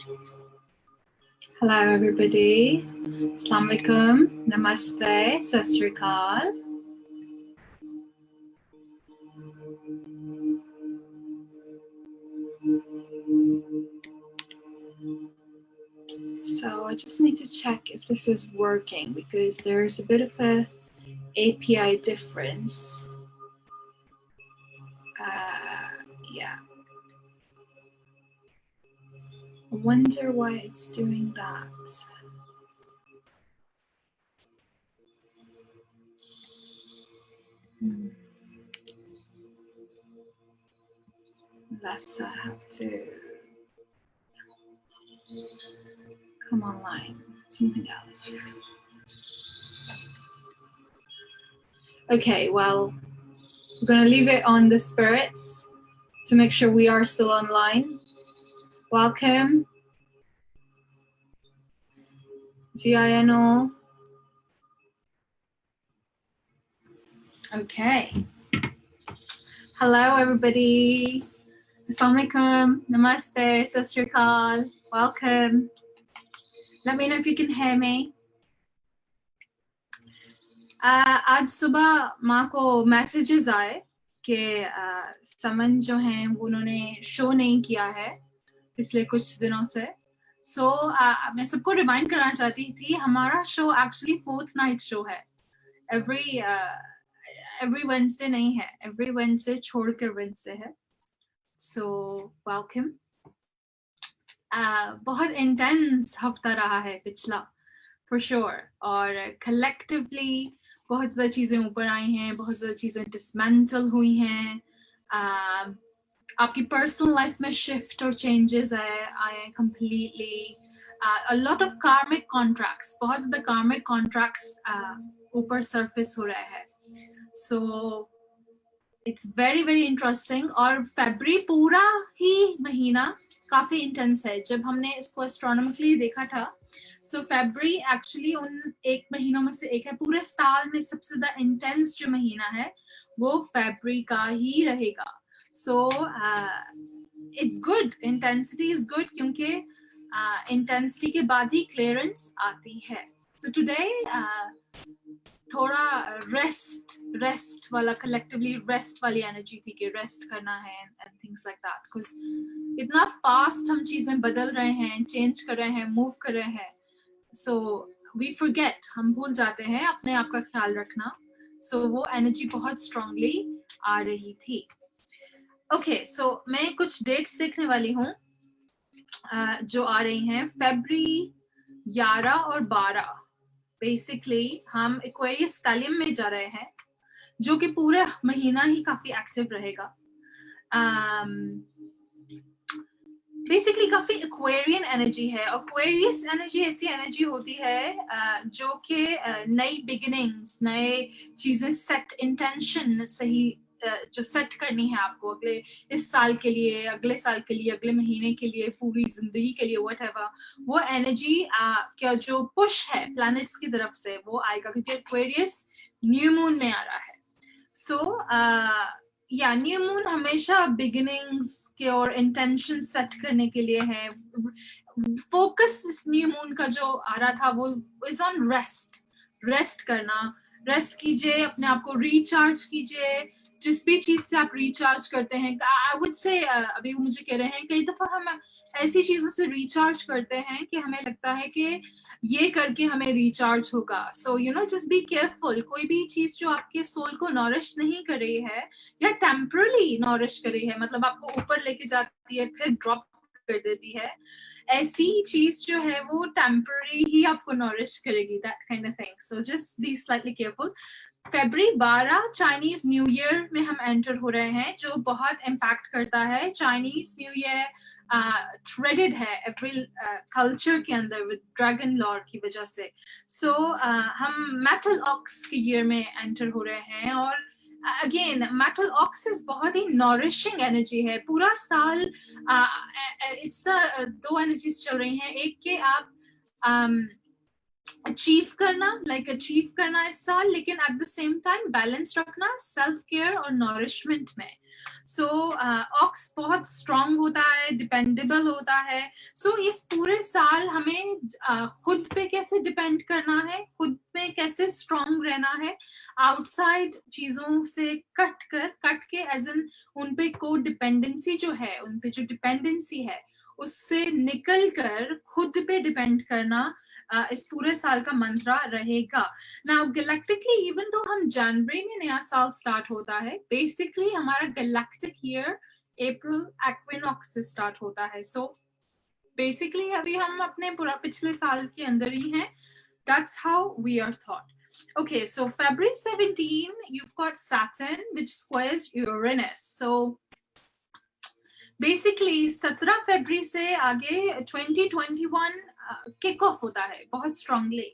Hello everybody. Assalamu alaikum. Namaste. Sat Sri Akal. So I just need to check if this is working because there's a bit of a API difference. Yeah. I wonder why it's doing that. Unless I have to come online. Something else. Okay, well, we're going to leave it on the spirits to make sure we are still online. Welcome. GINO. Okay. Hello, everybody. Assalamu alaikum. Namaste. Sat Sri Akal. Welcome. Let me know if you can hear me. आज सुबह माँ को messages आए कि समन जो हैं उन्होंने show नहीं किया है पिछले कुछ दिनों से मैं सबको रिमाइंड करना चाहती थी हमारा show actually 4th night show है every Wednesday नहीं है every Wednesday छोड़कर Wednesday है welcome बहुत intense हफ्ता रहा है पिछला for sure और collectively बहुत ज़्यादा चीज़ें ऊपर आई हैं बहुत ज़्यादा चीज़ें dismantle हुई हैं आपकी personal life में shift और changes आए completely a lot of karmic contracts बहुत ज़्यादा karmic contracts ऊपर surface हो रहा है so it's very very interesting और February पूरा ही महीना काफ़ी intense है जब हमने इसको astronomically देखा था So February actually उन एक महीनों में से एक है पूरे साल में सबसे ज़्यादा intense जो महीना है वो February का ही रहेगा so it's good intensity is good क्योंकि intensity के बाद ही clearance आती है so today थोड़ा rest वाला collectively rest वाली energy थी कि rest करना है and things like that because इतना fast हम चीज़ें बदल रहे हैं change कर रहे हैं move कर रहे हैं so we forget हम भूल जाते हैं अपने आप का ख्याल रखना so वो energy बहुत strongly आ रही थी okay so मैं कुछ dates देखने वाली हूँ जो आ रही हैं February 11 और 12 basically हम Aquarius stellium में जा रहे हैं जो कि पूरे महीना ही काफी एक्टिव रहेगा बेसिकली काफी एक्वेरियन एनर्जी है एक्वेरियस एनर्जी ऐसी एनर्जी होती है जो कि नई बिगिनिंग्स नए चीजें सेट इंटेंशन सही जो सेट करनी है आपको अगले इस साल के लिए अगले साल के लिए अगले महीने के लिए पूरी जिंदगी के लिए व्हाटएवर वो एनर्जी क्या जो पुश है प्लैनेट्स की तरफ से वो आएगा क्योंकि एक्वेरियस न्यू मून में आ रहा है सो या न्यू मून हमेशा बिगिनिंग्स के और इंटेंशन सेट करने के लिए है फोकस इस न्यू मून का जो आ रहा था वो इज ऑन रेस्ट करना रेस्ट कीजिए अपने आप को रिचार्ज कीजिए जिस भी चीज से आप रिचार्ज करते हैं आई वुड से अभी मुझे कह रहे हैं कई दफा हम ऐसी चीजों से रिचार्ज करते हैं कि हमें लगता है कि ये करके हमें रिचार्ज होगा so you know just be careful कोई भी चीज जो आपके सोल को नॉरिश नहीं कर रही है या टेम्परली नॉरिश कर रही है मतलब आपको ऊपर लेके जाती है फिर ड्रॉप कर देती है ऐसी चीज जो है वो टेम्पररी ही आपको नॉरिश करेगी that kind of thing so just be slightly careful February 12 Chinese new year में हम एंटर हो रहे हैं जो बहुत इम्पैक्ट करता है चाइनीज न्यू ईयर थ्रेडेड है एवरी कल्चर के अंदर विद ड्रैगन लॉर्ड की वजह से सो हम मेटल ऑक्स के ईयर में एंटर हो रहे हैं और अगेन मेटल ऑक्स इज बहुत ही नॉरिशिंग एनर्जी है पूरा साल इट्स दो एनर्जीज चल रही हैं एक के आप अचीव करना इस साल लेकिन at the same time balance रखना सेल्फ केयर और नॉरिशमेंट में सो ऑक्स बहुत स्ट्रांग होता है, डिपेंडेबल होता है. सो इस पूरे साल हमें खुद पे कैसे डिपेंड करना है, खुद पे कैसे स्ट्रांग रहना है, आउटसाइड चीजों से कट के एज एन उन पे को डिपेंडेंसी जो है, उन पे जो डिपेंडेंसी है उससे निकल कर खुद पे डिपेंड करना इस पूरे साल का मंत्र रहेगा. नाउ गैलेक्टिकली इवन तो हम जनवरी में नया साल स्टार्ट होता है, बेसिकली हमारा गैलेक्टिक ईयर अप्रैल एक्विनॉक्स से स्टार्ट होता है. सो बेसिकली अभी हम अपने पूरा पिछले साल के अंदर ही हैं. That's how we are thought. Okay, so February 17, you've got Saturn, which squares Uranus. So basically 17 फरवरी से आगे 2021 किक ऑफ होता है बहुत स्ट्रांगली.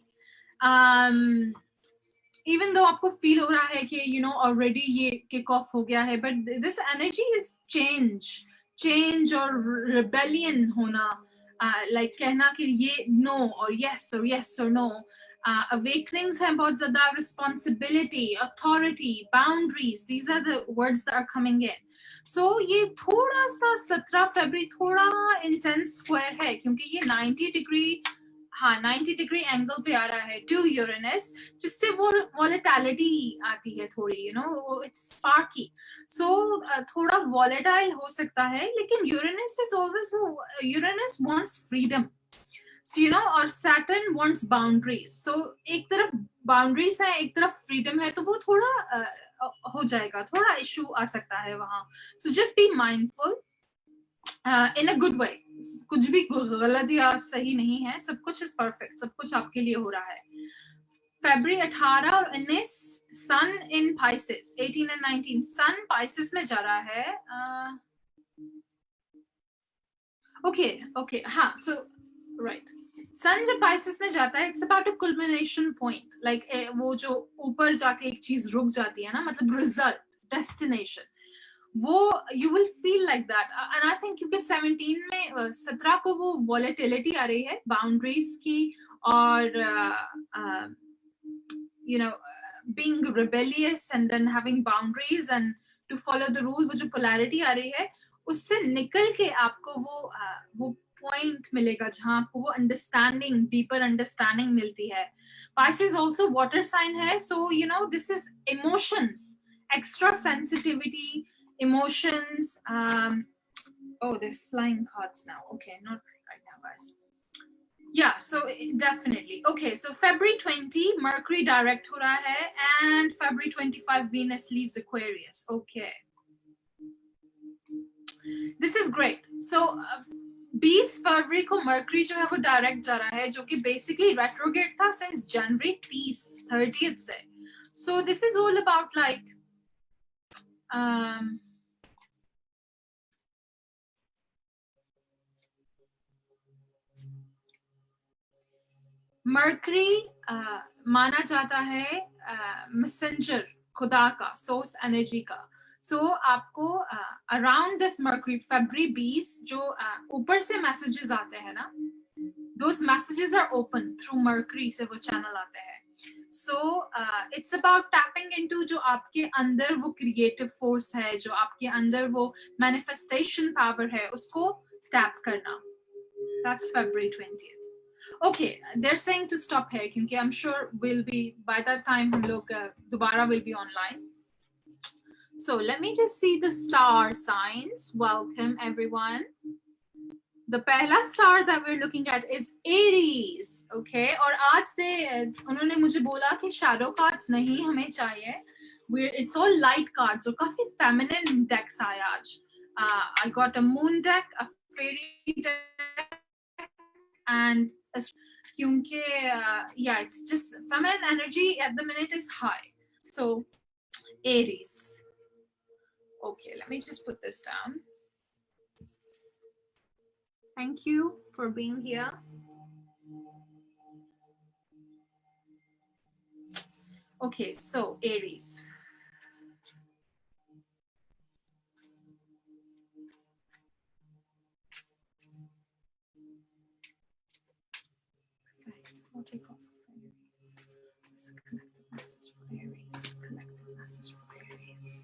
इवन दो आपको फील हो रहा है कि यू नो ऑलरेडी ये किक ऑफ हो गया है, but this energy is change और रिबेलियन होना, लाइक कहना कि ये नो और यस और नो. अवेकनिंग्स हैं बहुत ज्यादा, responsibility, authority, boundaries, these are the words that are coming in. So ये थोड़ा सा 17 फरवरी थोड़ा इंटेंस स्क्वायर है क्योंकि ये 90 डिग्री, हाँ 90 डिग्री एंगल पे आ रहा है टू यूरेनस, जिससे वो वॉलेटिलिटी आती है थोड़ी, यू नो इट्स स्पार्की. सो थोड़ा वॉलेटाइल हो सकता है, लेकिन Uranus is always, Uranus wants freedom, so you know, और सैटर्न वांट्स बाउंड्रीज. सो एक तरफ बाउंड्रीज है, एक तरफ फ्रीडम है, तो वो थोड़ा हो जाएगा, थोड़ा इशू आ सकता है वहां. So just be mindful in a good way. कुछ भी गलत या सही नहीं है, सब कुछ इज परफेक्ट, सब कुछ आपके लिए हो रहा है. फरवरी 18 और 19 सन इन पाइसेस, 18 एंड 19 सन पाइसेस में जा रहा है. ओके हाँ, सो राइट, सन जब पाइसेस में जाता है it's about a culmination point, like वो जो ऊपर जाके एक चीज रुक जाती है ना, मतलब रिजल्ट, डेस्टिनेशन, वो you will feel like that. And I think क्योंकि 17 में 17 को वो वॉलेटिलिटी आ रही है बाउंड्रीज की, और you know being rebellious and then having boundaries and to follow the rule, वो जो पोलैरिटी आ रही है उससे निकल के आपको वो पॉइंट मिलेगा जहां आपको वो अंडरस्टैंडिंग, डीपर अंडरस्टैंडिंग मिलती है. Pisces also water sign है, so you know this is emotions, extra sensitivity, emotions. Oh, they're flying cards now. Okay, not right now, guys. Yeah, so definitely. Okay, so February 20, Mercury direct ho raha hai, and February 25, Venus leaves Aquarius. Okay. This is great. So 20 फरवरी को mercury जो है वो direct जा रहा है, जो कि basically retrograde था सिंस जनवरी 30th से. सो this is all about like mercury माना जाता है मैसेंजर, खुदा का, सोर्स एनर्जी का. सो आपको अराउंड दिस मर्करी फरवरी 20 जो ऊपर से मैसेजेस आते हैं ना, those messages are open through Mercury से वो चैनल आते हैं. So it's about tapping into जो आपके अंदर वो creative force है, जो आपके अंदर वो manifestation power है, उसको tap करना. That's February 20th. Okay, they're saying to stop here क्योंकि I'm sure we'll be, by that time हम लोग दोबारा will be online. So let me just see the star signs. Welcome everyone. The पहला star that we're looking at is Aries. Okay, और आज उन्होंने मुझे बोला कि shadow cards नहीं हमें चाहिए, it's all light cards, और काफी feminine decks आए आज. I got a moon deck, a fairy deck, and क्योंकि yeah, it's just feminine energy at the minute is high. So Aries. Okay, let me just put this down. Thank you for being here. Okay, so Aries. We'll take off Aries. Collective message for Aries. Collective message for Aries.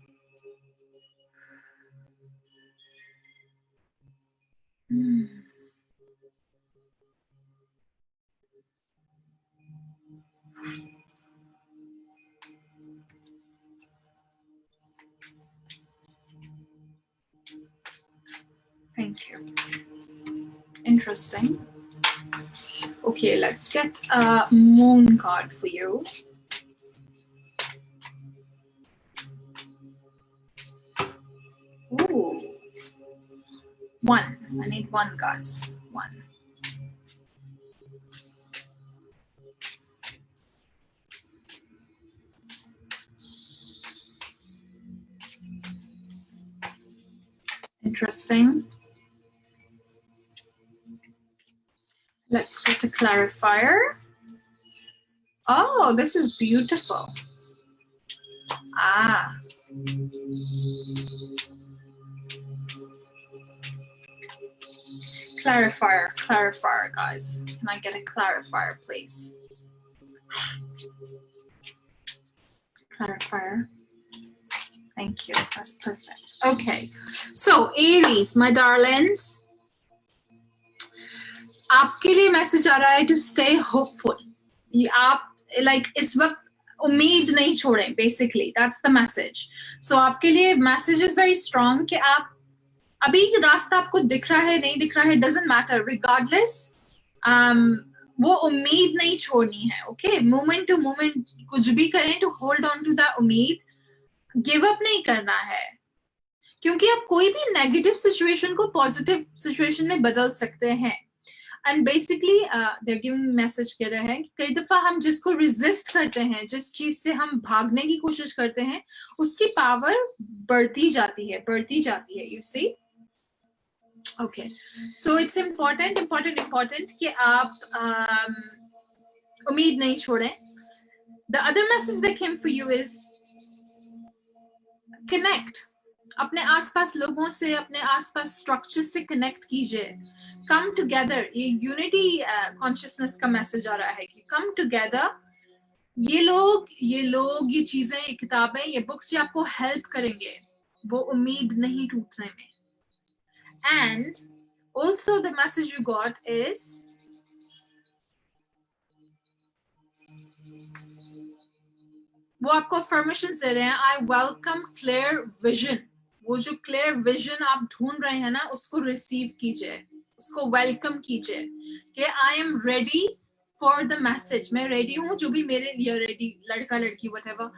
Thank you. Interesting. Okay, let's get a moon card for you. Ooh. One. I need one, guys. One. Interesting. Let's get a clarifier. Oh, this is beautiful. Ah. Clarifier, guys. Can I get a clarifier, please? Clarifier. Thank you. That's perfect. Okay. So, Aries, my darlings. आपके लिए message आ रहा है to stay hopeful. आप like इस वक्त उम्मीद नहीं छोड़ें. Basically, that's the message. So, आपके लिए message is very strong कि आप अभी रास्ता आपको दिख रहा है नहीं दिख रहा है doesn't matter. Regardless, वो उम्मीद नहीं छोड़नी है. Okay, moment to moment कुछ भी करें to hold on to that उम्मीद. Give up नहीं करना है. क्योंकि आप कोई भी नेगेटिव सिचुएशन को पॉजिटिव सिचुएशन में बदल सकते हैं. And basically they're giving message कह रहे हैं कि कई दफा हम जिसको रेजिस्ट करते हैं, जिस चीज से हम भागने की कोशिश करते हैं, उसकी पावर बढ़ती जाती है. You see. Okay, so it's important कि आप उम्मीद नहीं छोड़ें. The other message that came for you is connect. अपने आसपास लोगों से, अपने आसपास स्ट्रक्चर से कनेक्ट कीजिए. Come together. ये यूनिटी कॉन्शियसनेस का मैसेज आ रहा है कि कम टुगेदर. ये लोग, ये चीजें, ये किताबें, ये बुक्स जो आपको हेल्प करेंगे वो उम्मीद नहीं टूटने में. And also the message you got is वो आपको अफर्मेशंस दे रहे हैं. I welcome clear vision. वो जो क्लियर विजन आप ढूंढ रहे हैं ना, उसको रिसीव कीजिए, उसको वेलकम कीजिए कि I am ready for the message. मैं रेडी हूँ. जो भी मेरे लिए रेडी, लड़का लड़की व्हाटएवर,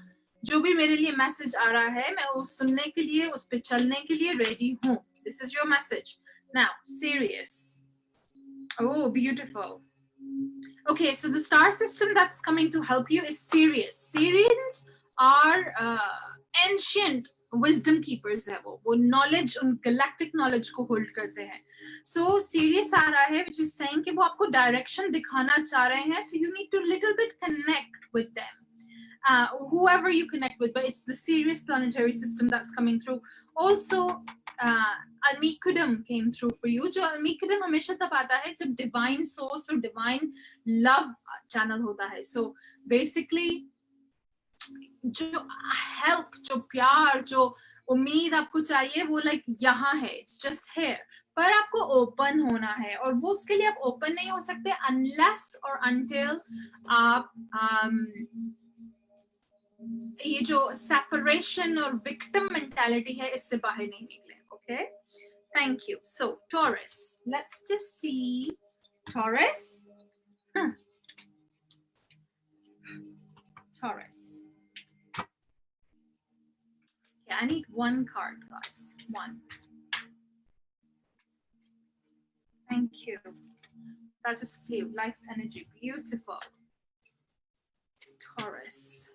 जो भी मेरे लिए मैसेज आ रहा है, मैं वो सुनने के लिए, उस पे चलने के लिए रेडी हूँ. This is your message. Now serious. Oh beautiful. Okay, so the star system that's coming to help you is Sirius. Sirians are ancient wisdom keepers है. वो knowledge, उन galactic knowledge को hold करते हैं. So Sirius आ रहा है, which is saying कि वो आपको direction दिखाना चाह रहे हैं. So you need to little bit connect with them. Whoever you connect with, but it's the Sirius planetary system that's coming through. Also, Almikudam came through for you. जो Almikudam हमेशा तब आता है जब divine source और divine love channel होता है. So basically, जो help, जो प्यार, जो उम्मीद आपको चाहिए, वो like यहाँ है. It's just here. पर आपको ओपन होना है, और वो उसके लिए आप ओपन नहीं हो सकते unless or until आप ये जो सेपरेशन और विक्टिम मेंटालिटी है, इससे बाहर नहीं निकले. Okay, thank you. So taurus, let's just see. Taurus, Taurus. Yeah, I need one card, guys. One. Thank you. That just flew. Life energy. Beautiful. Taurus.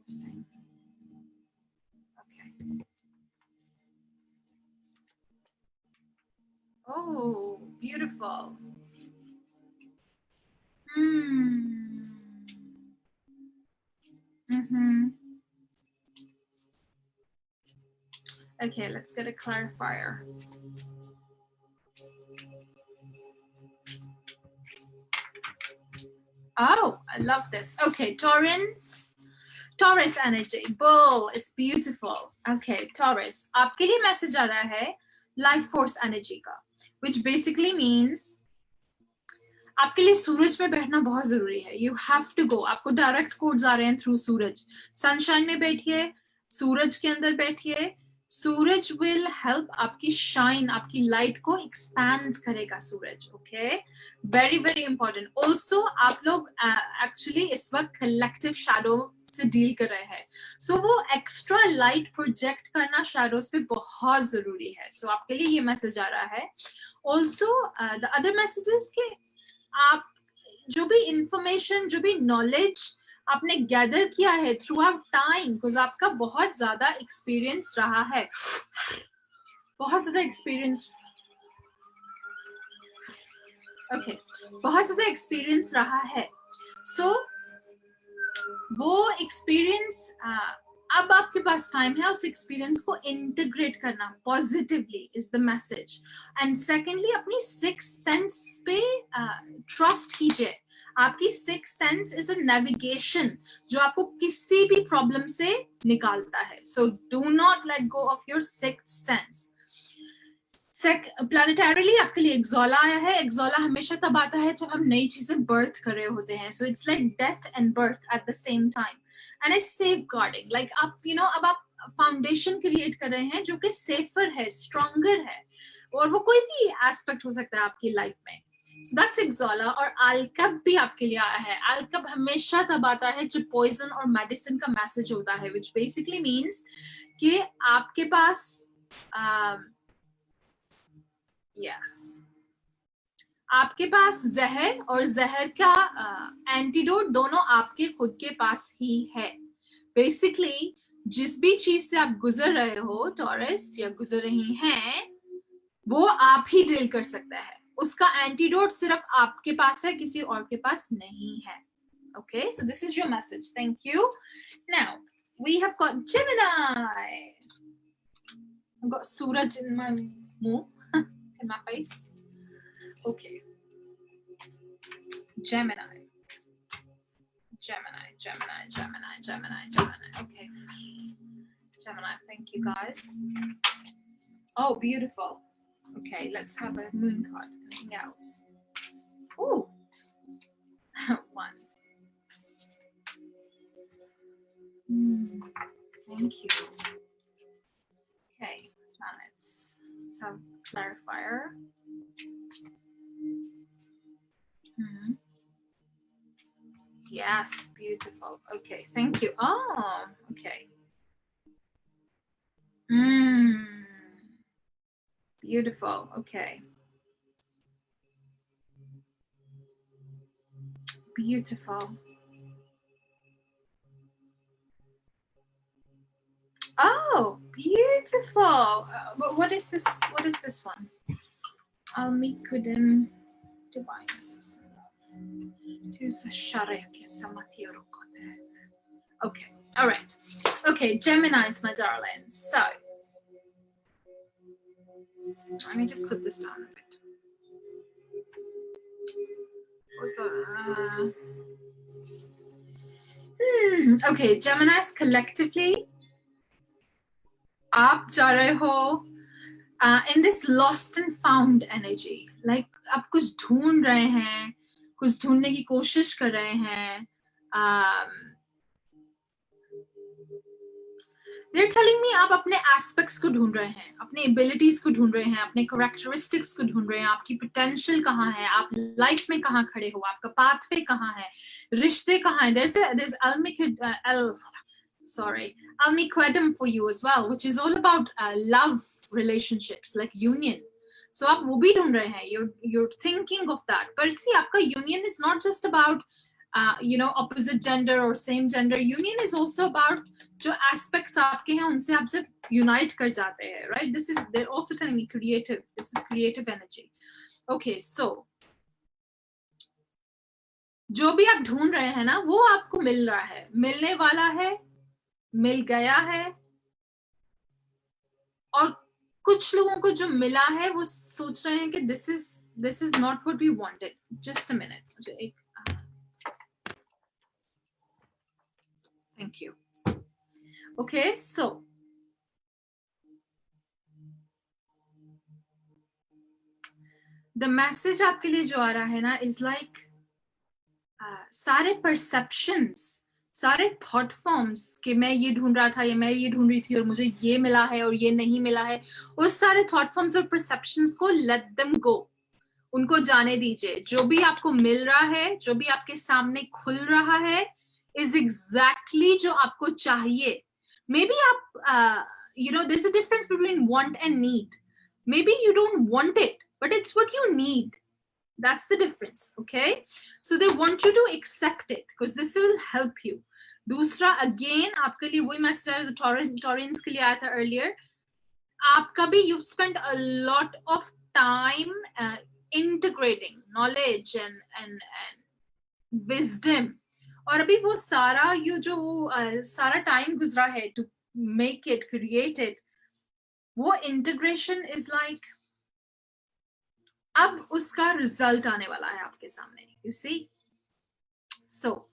Interesting. Okay. Oh, beautiful. Okay, let's get a clarifier. Oh, I love this. Okay, Taurus energy. Bull, it's beautiful. Okay, Taurus. आपके लिए message आ रहा है life force energy का, which basically means आपके लिए सूरज में बैठना बहुत जरूरी है. You have to go. आपको डायरेक्ट कोड्स आ रहे हैं थ्रू सूरज. सनशाइन में बैठिए, सूरज के अंदर बैठिए. सूरज विल हेल्प आपकी शाइन, आपकी लाइट को एक्सपैंड करेगा सूरज. Okay, very very important. Also आप लोग एक्चुअली इस वक्त कलेक्टिव शैडो से डील कर रहे हैं, सो वो एक्स्ट्रा लाइट प्रोजेक्ट करना शैडोज पे बहुत जरूरी है. सो आपके लिए ये मैसेज आ रहा है. ऑल्सो द अदर मैसेजेस के आप जो भी इंफॉर्मेशन, जो भी नॉलेज आपने गैदर किया है थ्रू आउट टाइम, बिकॉज आपका बहुत ज्यादा एक्सपीरियंस रहा है, बहुत ज्यादा एक्सपीरियंस, ओके, बहुत ज्यादा एक्सपीरियंस रहा है. सो वो एक्सपीरियंस अब आपके पास टाइम है उस एक्सपीरियंस को इंटीग्रेट करना positively is the message. And secondly अपनी सिक्स सेंस पे ट्रस्ट कीजिए. आपकी six sense is a navigation जो आपको किसी भी प्रॉब्लम से निकालता है. So do not let go of your six sense. Planetarily आपके लिए एक्सोला आया है. एक्सोला हमेशा तब आता है जब हम नई चीजें बर्थ कर रहे होते हैं. So it's like death and birth at the same time. And it's safeguarding, like आप यू नो अब आप फाउंडेशन क्रिएट कर रहे हैं जो कि सेफर है, स्ट्रॉन्गर है, और वो कोई भी एस्पेक्ट हो सकता है आपकी लाइफ में. So that's एक्सोला. और आलकब भी आपके लिए आया है. आलकब हमेशा तब आता है जब पॉइजन और मेडिसिन का मैसेज होता है, which basically means कि आपके पास yes, आपके पास जहर और जहर का एंटीडोट दोनों आपके खुद के पास ही है. बेसिकली जिस भी चीज से आप गुजर रहे हो टॉरस या गुजर रही हैं, वो आप ही डील कर सकता है. उसका एंटीडोट सिर्फ आपके पास है, किसी और के पास नहीं है. Okay, so this is your message. Thank you. Now we have got Gemini. I've got Suraj in my mouth, in my face. Okay. Gemini. Gemini, Gemini, Gemini, Gemini, Gemini. Okay. Gemini, thank you guys. Oh, beautiful. Okay, let's have a moon card. Anything else? Ooh. One. Thank you. Okay, planets. Let's have a clarifier. Yes, beautiful. Okay, thank you. Oh, okay. Beautiful. Okay. Beautiful. Oh, beautiful. But what is this? What is this one? Almikudim divines. Okay. All right. Okay, Geminis, my darlings. So let me just put this down a bit. What's that? Okay, Geminis collectively, आप जा रहे हो in this lost and found energy. Like आप कुछ ढूंढ रहे हैं, कुछ ढूंढने की कोशिश कर रहे हैं. They're telling me आप अपने एस्पेक्ट्स को ढूंढ रहे हैं, अपने एबिलिटीज को ढूंढ रहे हैं, अपने कैरेक्टरिस्टिक्स को ढूंढ रहे हैं. आपकी पोटेंशियल कहाँ है, आप लाइफ में कहाँ खड़े हो, आपका पाथवे कहाँ है, रिश्ते कहाँ है. There's Almiquedum for you as well, which is all about love relationships, like union. So आप वो भी ढूंढ रहे हैं. You're thinking of that. But see, आपका union is not just about opposite gender or same gender. Union is also about जो aspects आपके हैं उनसे आप जब unite कर जाते हैं, right? They're also telling me creative. This is creative energy. Okay, so जो भी आप ढूंढ रहे हैं ना, वो आपको मिल रहा है, मिलने वाला है, मिल गया है. और कुछ लोगों को जो मिला है वो सोच रहे हैं कि this is not what we wanted. Just a minute. मुझे एक Okay, so the message आपके लिए जो आ रहा है ना is like सारे perceptions, सारे thought forms कि मैं ये ढूंढ रहा था या मैं ये ढूंढ रही थी और मुझे ये मिला है और ये नहीं मिला है, उस सारे thought forms और perceptions को let them go, उनको जाने दीजिए. जो भी आपको मिल रहा है, जो भी आपके सामने खुल रहा है is exactly जो आपको चाहिए. Maybe आप you know, there's a difference between want and need. Maybe you don't want it, but it's what you need. That's the difference. Okay, so they want you to accept it because this will help you. दूसरा, again आपके लिए वही message Taurians के लिए आया था earlier. आपका भी you've spent a lot of time integrating knowledge and wisdom, और अभी वो सारा ये जो सारा time गुजरा है to make it, create it, वो integration is like अब उसका रिजल्ट आने वाला है आपके सामने. You see, so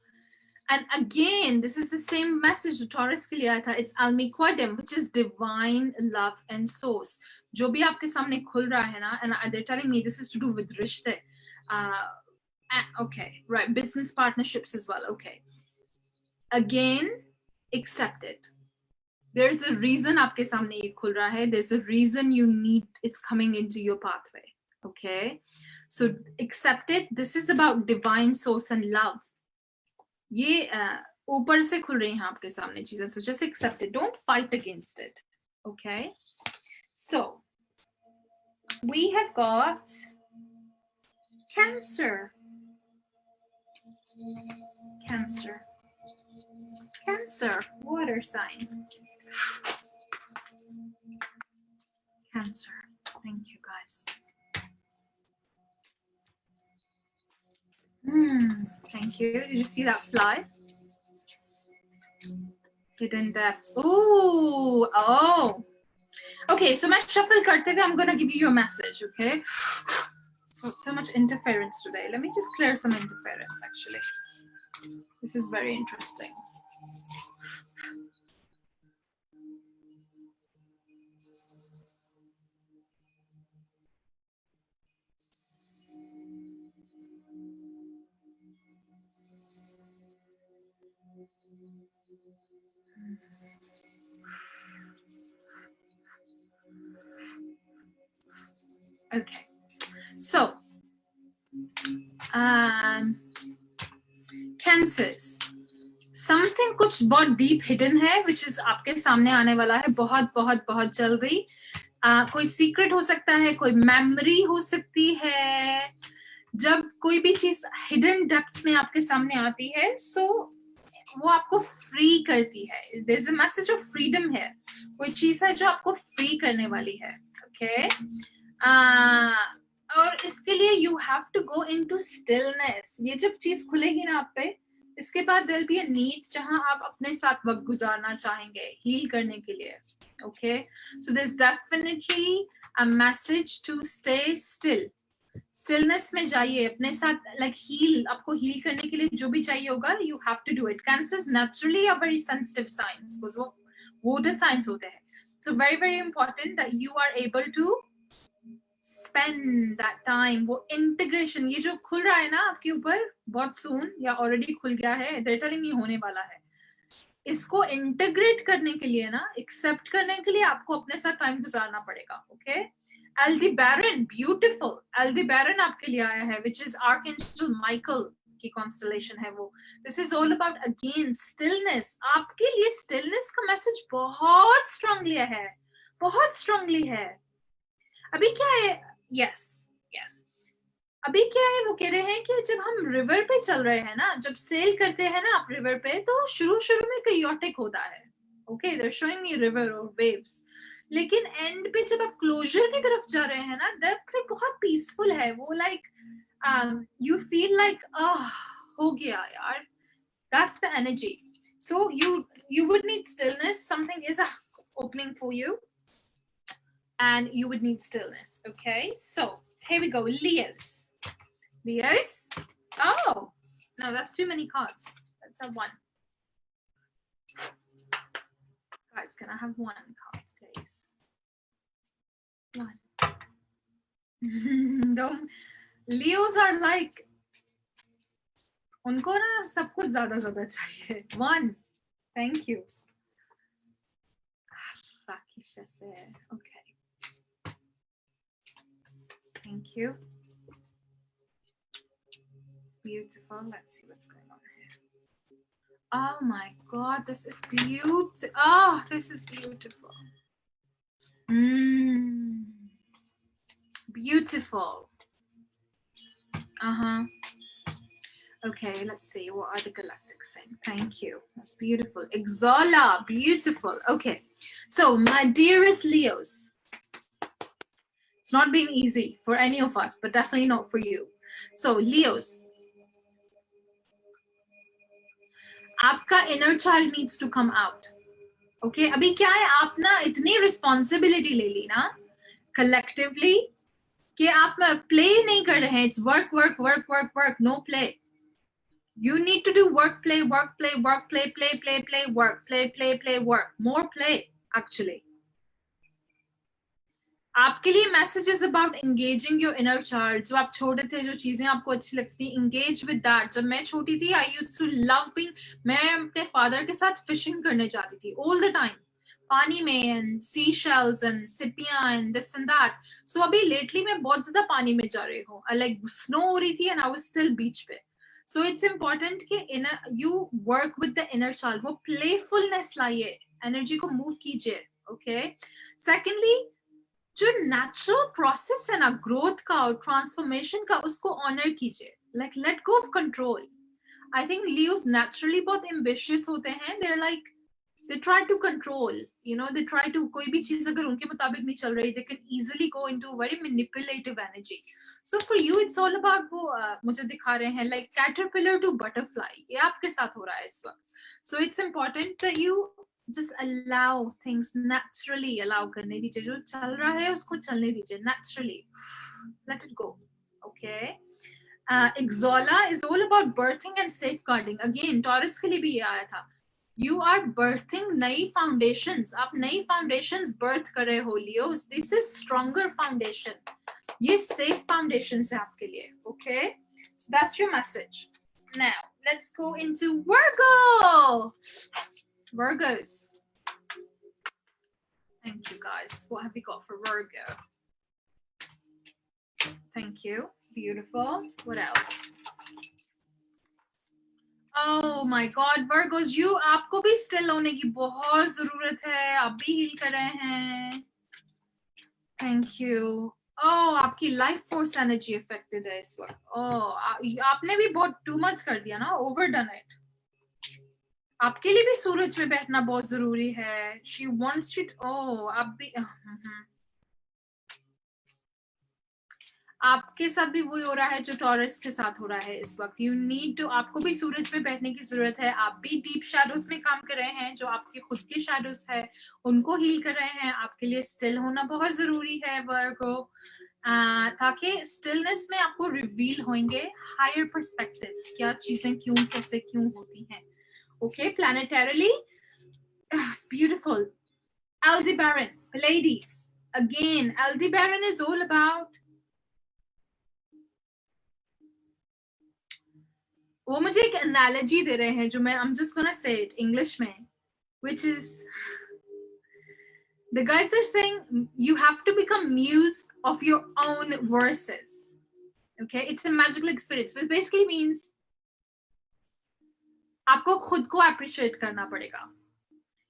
and again this is the same message जो Taurus के लिए आया था. It's Almiquadem, which is divine love and source. जो भी आपके सामने खुल रहा है ना, and they're telling me this is to do with रिश्ते. Okay, right, business partnerships as well. Okay, again, accept it. There's a reason आपके सामने ये खुल रहा है. There's a reason you need, it's coming into your pathway. Okay, so accept it. This is about divine source and love. ये ऊपर से खुल रही हैं आपके सामने चीजें. So just accept it. Don't fight against it. Okay, so we have got Cancer. Cancer. Cancer, water sign. Cancer. Thank you, guys. Thank you. Did you see that fly? Hidden depth. Oh. Okay, so मैं shuffle करते हुए, I'm gonna give you your message, okay? Oh, so much interference today. Let me just clear some interference, actually. This is very interesting. Okay, so cancers, something कुछ बहुत deep hidden है, which is आपके सामने आने वाला है बहुत बहुत बहुत जल्दी. कोई secret हो सकता है, कोई memory हो सकती है. जब कोई भी चीज hidden depths में आपके सामने आती है, so वो आपको free करती है. There's a message of freedom है. कोई चीज है जो आपको free करने वाली है. Okay. और इसके लिए you have to go into stillness. ये जब चीज खुलेगी ना आप पे, इसके बाद there'll be a need जहां आप अपने साथ वक्त गुजारना चाहेंगे heal करने के लिए. Okay, so there's definitely a message to stay still. Stillness में जाइए अपने साथ, like heal, आपको heal करने के लिए जो भी चाहिए होगा, you have to do it. Cancers naturally are very sensitive signs, because वो water signs होते हैं. So very very important that you are able to spend that time. वो integration, ये जो खुल रहा है ना आपके ऊपर बहुत soon या already खुल गया है, they're telling me होने वाला है. इसको integrate करने के लिए ना, accept करने के लिए आपको अपने साथ time गुजारना पड़ेगा. Okay, Aldebaran, beautiful. Aldebaran आपके लिए आया है, which is Archangel Michael की constellation है वो. This is all about again stillness. आपके लिए stillness का message बहुत strongly है, बहुत strongly है. अभी क्या है? Yes, yes. अभी क्या है, वो कह रहे हैं कि जब हम रिवर पे चल रहे हैं ना, जब सेल करते हैं ना आप रिवर पे, तो शुरू में chaotic होता है. Okay, they're showing me river or waves. लेकिन एंड पे जब आप क्लोजर की तरफ जा रहे हैं ना, तब बहुत पीसफुल है वो. लाइक यू फील लाइक हो गया यार. That's the energy. So you would need stillness. Something is opening for you, and you would need stillness. Okay, so here we go. Leos. Oh no, that's too many cards. Let's have one. Guys, can I have one card, please? One. Don't. Leos are like, उनको ना सब कुछ ज़्यादा ज़्यादा चाहिए. One. Thank you. Okay. Thank you. Beautiful. Let's see what's going on here. Oh my God, this is beautiful. Oh, this is beautiful. Beautiful. Okay, let's see. What are the galactics saying? Thank you. That's beautiful. Exala, beautiful. Okay. So, my dearest Leos, it's not been easy for any of us, but definitely not for you. So, Leos, आपका inner child needs to come out. Okay? अभी क्या है, आप ना इतनी responsibility ले ली ना collectively कि आप play नहीं कर रहे हैं. It's work, work, work, work, work. No play. You need to do work, play, work, play, work, play, play, play, play, work, play, play, play, work. More play, actually. आपके लिए message is about engaging your inner child. जो आप छोटे थे, जो चीजें आपको अच्छी लगती थी, engage with that. जब मैं छोटी थी, I used to love being. मैं अपने father के साथ fishing करने जाती थी all the time. पानी में and seashells and सिपियां and this and that. So अभी lately मैं बहुत ज़्यादा पानी में जा रही हूँ. Like snow हो रही थी and I was still beach पे. So it's important कि you work with the inner child. वो playfulness लाइए, energy को move कीजिए. Okay. Secondly, जो natural process है ना growth का और transformation का, उसको honor कीजिए. Like let go of control. I think Leos naturally बहुत ambitious होते हैं. They're like, they try to control, you know, they try to, कोई भी चीज अगर उनके मुताबिक नहीं चल रही, they can easily go into very manipulative energy. So for you it's all about वो मुझे दिखा रहे हैं like caterpillar to butterfly. ये आपके साथ हो रहा है इस वक्त. So it's important that you just allow things naturally. allow करने दीजिए, जो चल रहा है उसको चलने दीजिए naturally. Let it go. Okay. Exola is all about birthing and safeguarding. Again, Taurus के लिए भी ये आया था. You are birthing नई foundations. आप नई foundations birth कर रहे हो, Leos. This is stronger foundation. ये safe foundations है आपके लिए. Okay? So that's your message. Now, let's go into Virgo. Virgos. Thank you, guys. What have we got for Virgo? Thank you. Beautiful. What else? Oh my God, Virgos, you आपको भी still होने की बहुत ज़रूरत है. आप भी heal कर रहे हैं. Thank you. Oh, आपकी life force energy affected है इस वक्त. Oh, आपने भी बहुत too much कर दिया ना, overdone it. आपके लिए भी सूरज में बैठना बहुत ज़रूरी है. She wants it. Oh, आप भी. आपके साथ भी वही हो रहा है जो टॉरस के साथ हो रहा है इस वक्त. यू नीड टू, आपको भी सूरज में बैठने की जरूरत है. आप भी डीप शैडोज में काम कर रहे हैं, जो आपके खुद के शैडोज है उनको हील कर रहे हैं. आपके लिए स्टिल होना बहुत जरूरी है वर्गो, ताकि स्टिलनेस में आपको रिवील होंगे हायर पर्सपेक्टिव्स, क्या चीजें क्यों कैसे क्यों होती हैं. Okay, planetarily beautiful. Aldebaran, ladies, again, Aldebaran is all about, वो मुझे एक एनालॉजी दे रहे हैं जो मैं I'm just gonna say it English में, which is the guides are saying you have to become muse of your own verses. Okay, it's a magical experience, which basically means आपको खुद को appreciate करना पड़ेगा.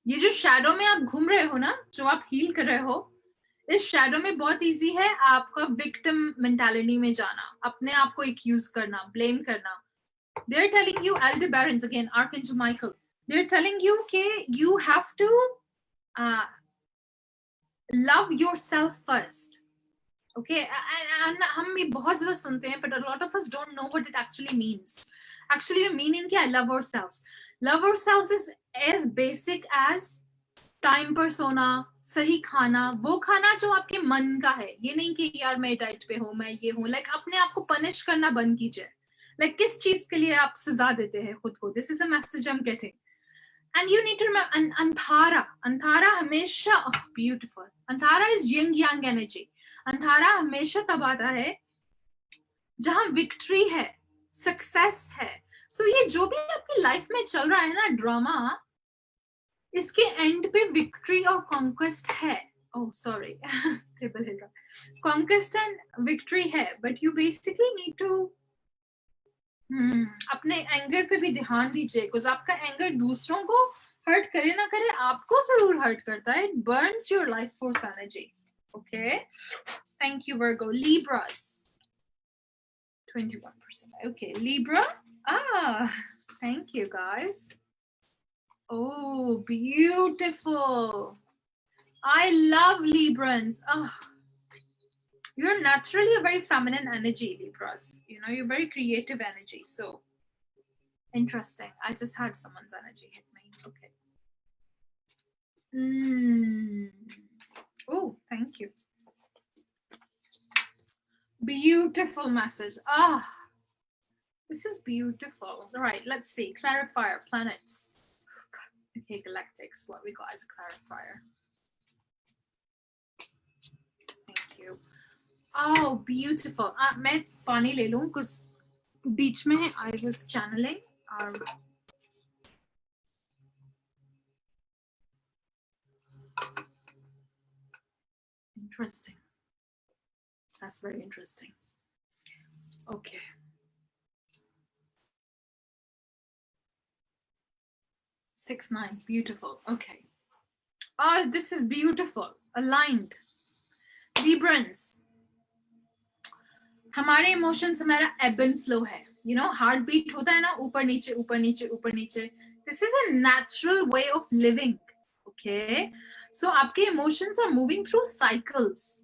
ये जो शैडो में आप घूम रहे हो ना, जो आप हील कर रहे हो, इस शैडो में बहुत इजी है आपका विक्टिम मेंटालिटी में जाना, अपने आप को एक्यूज करना, ब्लेम करना. They're telling you, Aldebarans, again, Archangel Michael, they're telling you that you have to love yourself first. Okay, and हम भी बहुत ज़्यादा सुनते हैं, but a lot of us don't know what it actually means. Actually, the meaning क्या है? Love ourselves. Love ourselves is as basic as time पर सोना, सही खाना, वो खाना जो आपके मन का है. ये नहीं कि यार मैं डाइट पे हूँ, मैं ये हूँ. लाइक अपने आप को पनिश करना बंद कीजिए. Like किस चीज के लिए आप सजा देते हैं खुद को. This is a message I'm getting. And you need to remember Anthara हमेशा beautiful. Anthara is yin yang energy. Anthara हमेशा तब आता है जहां विक्ट्री है, सक्सेस है. So ये जो भी आपकी लाइफ में चल रहा है ना ड्रामा, इसके एंड पे विक्ट्री और कॉन्क्वेस्ट है. Oh sorry, टेबल हिल रहा. Conquest and victory है, but you basically need to अपने एंगर पे भी ध्यान दीजिए, बिकॉज आपका एंगर दूसरों को हर्ट करे ना करे, आपको जरूर हर्ट करता है. It Burns your life force energy. Okay, thank you Virgo. Libras 21%. Okay, Libra. Thank you guys. Oh, beautiful. I love Librans. You're naturally a very feminine energy, Libras. You know, you're very creative energy. So interesting. I just had someone's energy hit me. Okay. Oh, thank you. Beautiful message. This is beautiful. All right, let's see. Clarifier, planets. Okay, galactics. What we got as a clarifier? Thank you. Oh, beautiful. मैं पानी ले लूं कुछ बीच में. I was channeling our interesting. That's very interesting. Okay. Six, 9. Beautiful. Okay. Oh, this is beautiful. Aligned. Librans. हमारे emotions हमारा ebb and flow है. You know, heart beat होता है ना, ऊपर नीचे ऊपर नीचे ऊपर नीचे. This is a natural way of living. Okay. So आपके emotions are moving through cycles.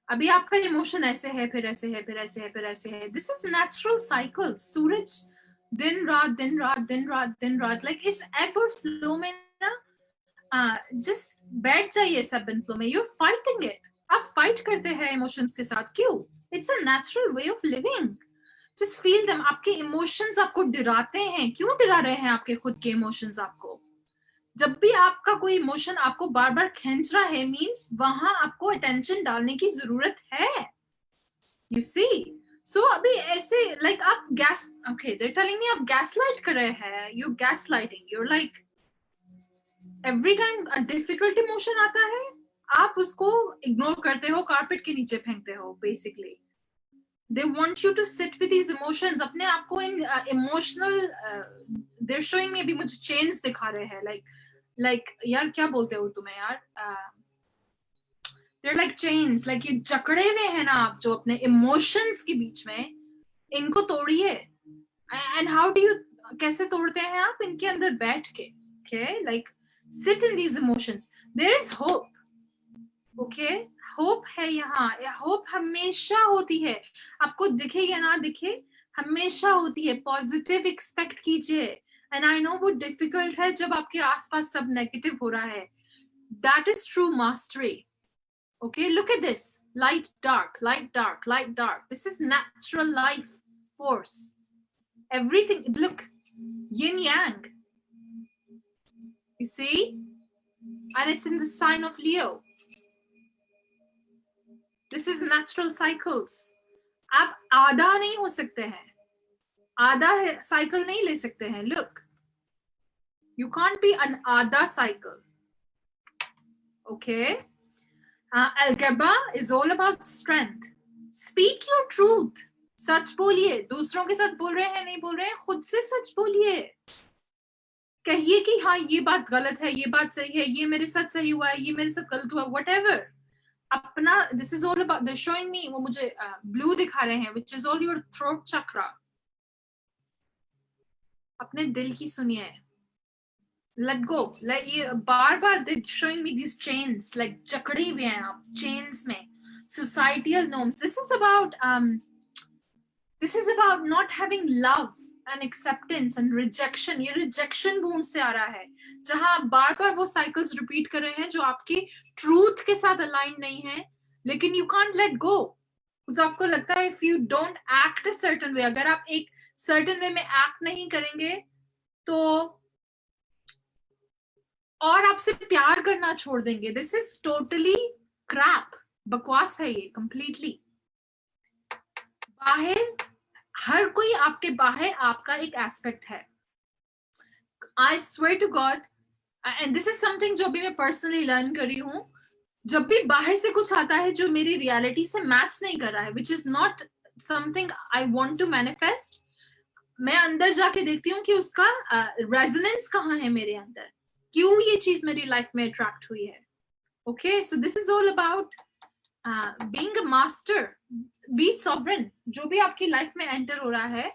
अभी आपका इमोशन ऐसे है, फिर ऐसे है, फिर ऐसे है, फिर ऐसे है. This is natural cycles. सूरज दिन रात दिन रात दिन रात दिन रात. Like इस ebb और flow में ना just बैठ जाइए सब ebb and flow में. You're fighting it. आप फाइट करते हैं इमोशंस के साथ. क्यों? It's a natural way of living. Just feel them. आपके इमोशंस आपको डराते हैं. क्यों डरा रहे हैं आपके खुद के इमोशंस आपको? जब भी आपका कोई इमोशन आपको बार बार खींच रहा है, मींस वहां आपको अटेंशन डालने की जरूरत है. यू सी. सो अभी ऐसे लाइक आप gas, okay they are telling me आप गैस लाइट कर रहे हैं. You gaslighting. Your like every time difficult emotion आता है, आप उसको इग्नोर करते हो, कारपेट के नीचे फेंकते हो. Basically they want you to sit with these emotions. अपने आप को इन emotional they are showing me. अभी मुझे चेन्स दिखा रहे हैं. लाइक यार क्या बोलते हो तुम्हें यार? They are like chains. Like ये जकड़े हुए हैं ना आप जो अपने इमोशंस के बीच में. इनको तोड़िए. एंड हाउ डू यू, कैसे तोड़ते हैं आप? इनके अंदर बैठ के. Okay, like sit in these emotions. There is hope. Okay, hope है यहाँ. होप हमेशा होती है. आपको दिखे या ना दिखे, हमेशा होती है. पॉजिटिव एक्सपेक्ट कीजिए. एंड आई नो वो डिफिकल्ट है जब आपके आसपास सब नेगेटिव हो रहा है. That is true mastery. Okay, look at this. Light dark, light dark, light dark. This is natural life force. Everything, look, yin yang. You see? And it's in the sign of Leo. This is natural cycles. आप आधा नहीं हो सकते हैं. आधा cycle नहीं ले सकते हैं. Look, you can't be an आधा cycle. Okay. Algebra is all about strength. Speak your truth. सच बोलिए. दूसरों के साथ बोल रहे हैं, नहीं बोल रहे हैं, खुद से सच बोलिए. कहिए कि हाँ ये बात गलत है, ये बात सही है, ये मेरे साथ सही हुआ है, ये मेरे साथ गलत हुआ. Whatever. अपना, this is all about, they showing me, वो मुझे ब्लू दिखा रहे हैं, which is all your throat chakra. अपने दिल की सुनिए. Let go. लाइक ये बार बार they showing me this chains, like जकड़े हुए हैं आप चेन्स में. Societal norms. This is about not having love and acceptance and rejection. ये रिजेक्शन वूंड से आ रहा है, जहां आप बार बार वो साइकिल्स रिपीट कर रहे हैं जो आपकी ट्रूथ के साथ अलाइन नहीं है. लेकिन यू कांट लेट गो. आपको लगता है if you don't act a certain way, अगर आप एक सर्टेन वे में एक्ट नहीं करेंगे तो और आपसे प्यार करना छोड़ देंगे. दिस इज टोटली क्रैप, बकवास है ये कंप्लीटली. बाहर हर कोई आपके बाहर आपका एक एस्पेक्ट है. I swear to God, and this is something जो भी मैं पर्सनली लर्न कर रही हूँ. जब भी बाहर से कुछ आता है जो मेरी रियलिटी से मैच नहीं कर रहा है, which is not something I want to manifest, मैं अंदर जाके देखती हूँ कि उसका रेजोनेंस कहाँ है मेरे अंदर, क्यों ये चीज मेरी लाइफ में अट्रैक्ट हुई है. Okay, so this is all about being a master, be sovereign. जो भी आपकी लाइफ में एंटर हो रहा है,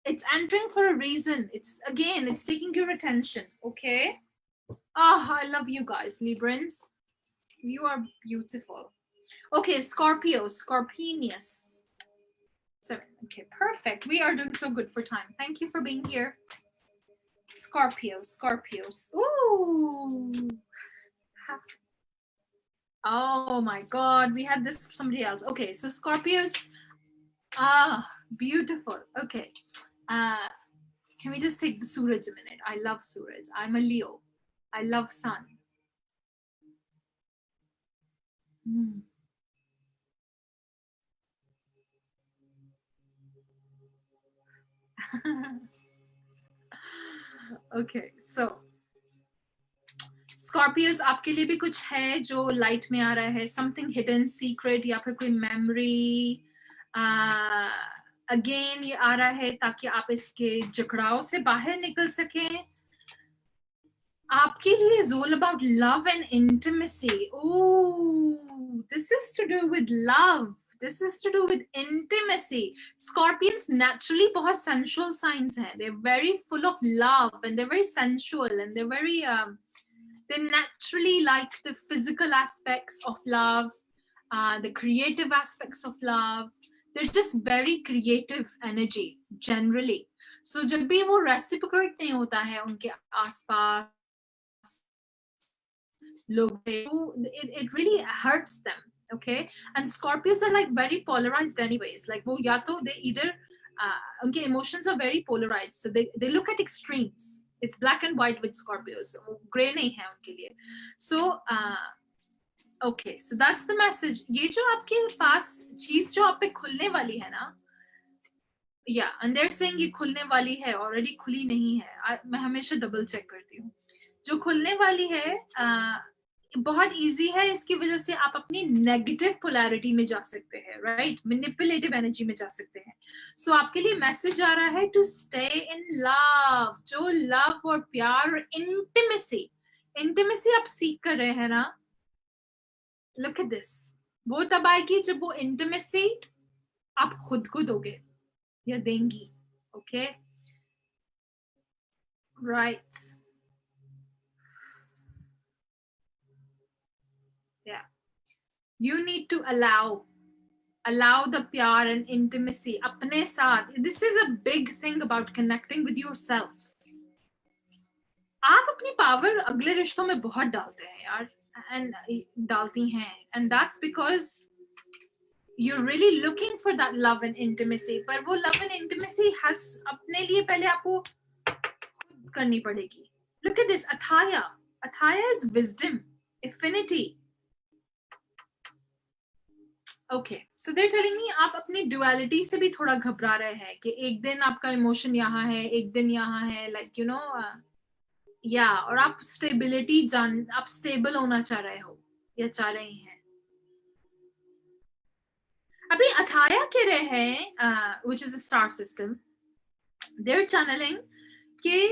it's entering for a reason. It's taking your attention. Okay. Oh, I love you guys, Librans. You are beautiful. Okay, Scorpio, Scorpionius. 7. Okay, perfect. We are doing so good for time. Thank you for being here. Scorpios. Ooh. Oh my God, we had this for somebody else. Okay, so Scorpios. Ah, beautiful. Okay. Can we just take the Suraj a minute? I love Suraj. I'm a Leo. I love sun. Okay, so Scorpios, आपके लिए भी कुछ है जो light में आ रहा है, something hidden secret या फिर कोई memory. अगेन ये आ रहा है ताकि आप इसके जकड़ाव से बाहर निकल सकें. आपके लिए is all about love and intimacy. Oh, this is to do with love. This is to do with intimacy. Scorpions naturally बहुत sensual signs हैं. They're very full of love and they're very sensual and they're very they naturally like the physical aspects of love, the creative aspects of love. They're just very creative energy generally. So जब भी वो reciprocate नहीं होता है उनके आसपास लोग, it really hurts them. Okay, and Scorpios are like very polarized anyways. Like वो या तो they either उनके emotions are very polarized, so they look at extremes. It's black and white with Scorpios. Gray नहीं है उनके लिए. So okay, so that's the message. ये जो आपके पास चीज जो आप पे खुलने वाली है ना, yeah, and they're saying ये खुलने वाली है, already खुली नहीं है. मैं हमेशा double check करती हूँ. जो खुलने वाली है बहुत इजी है. इसकी वजह से आप अपनी नेगेटिव पोलैरिटी में जा सकते हैं, राइट, मैनिपुलेटिव एनर्जी में जा सकते हैं. सो आपके लिए मैसेज आ रहा है टू स्टे इन लव. जो लव और प्यार, इंटीमेसी आप सीख कर रहे हैं ना, लुक एट दिस, वो तब आएगी जब वो इंटीमेसी आप खुद को दोगे या देंगी. Okay, right. Yeah, you need to allow the pyar and intimacy apne saath. This is a big thing about connecting with yourself. आप अपनी पावर अगले रिश्तों में बहुत डालते हैं यार, and डालती हैं, and that's because you're really looking for that love and intimacy. पर वो love and intimacy has अपने लिए पहले आपको करनी पड़ेगी. Look at this, Athaya is wisdom, affinity. Okay, so they're telling me आप अपनी duality से भी थोड़ा घबरा रहे हैं कि एक दिन आपका इमोशन यहाँ है, एक दिन यहाँ है, like you know, yeah, और आप stability आप stable होना चाह रहे हो या चाह रही हैं. अभी अथाया कह रहे हैं, which is a star system, they're channeling कि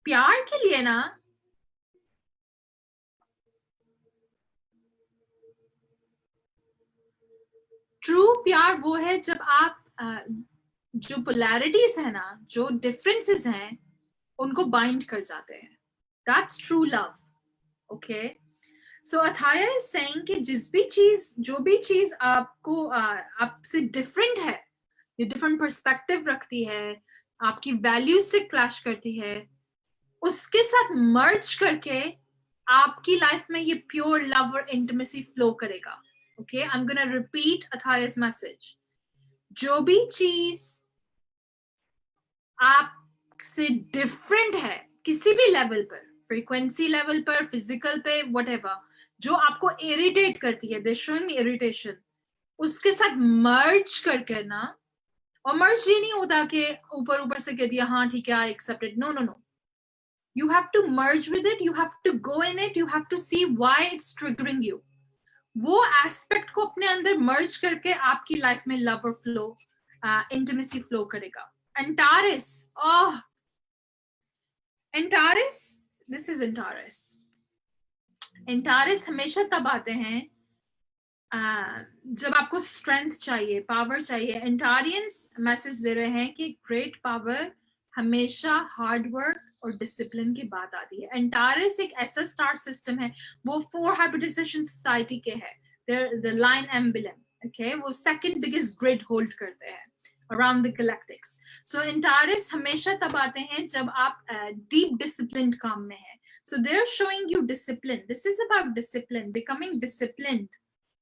प्यार के लिए ना ट्रू प्यार वो है जब आप जो पोलैरिटीज है ना, जो डिफरेंसेस हैं, उनको बाइंड कर जाते हैं. That's true love. Okay, so अथाया इज सेइंग कि जो भी चीज आपको आपसे डिफरेंट है, ये डिफरेंट पर्सपेक्टिव रखती है, आपकी वैल्यूज से क्लैश करती है, उसके साथ मर्ज करके आपकी लाइफ में ये प्योर लव और इंटिमेसी फ्लो करेगा. Okay, I'm going to repeat Athaya's message. जो भी चीज आपसे डिफरेंट है किसी भी लेवल पर, फ्रीक्वेंसी लेवल पर, फिजिकल पे, व्हाटएवर, जो आपको इरिटेट करती है, दे शोइंग इरिटेशन, उसके साथ मर्ज करके ना, और मर्ज ये नहीं होता कि ऊपर ऊपर से कह दिया हाँ ठीक है I accepted, no no no, you have to merge with it, you have to go in it, you have to see why it's triggering you. वो एस्पेक्ट को अपने अंदर मर्ज करके आपकी लाइफ में लव और फ्लो, इंटीमेसी फ्लो करेगा. एंटारिस, ओह एंटारिस, this is एंटारिस. एंटारिस हमेशा तब आते हैं जब आपको स्ट्रेंथ चाहिए, पावर चाहिए. एंटारियंस मैसेज दे रहे हैं कि ग्रेट पावर हमेशा हार्ड वर्क और डिसिप्लिन की बात आती है. एंटारिस एक ऐसा स्टार सिस्टम है, वो 4 हाइब्रिडाइजेशन सोसाइटी के है, द लाइन एम्बलम, ओके, वो सेकंड बिगेस्ट ग्रिड होल्ड करते हैं अराउंड द गैलेक्टिक्स. सो एंटारिस हमेशा तब आते हैं जब आप डीप डिसिप्लिन काम में है. So they're showing you discipline. This is about discipline, becoming disciplined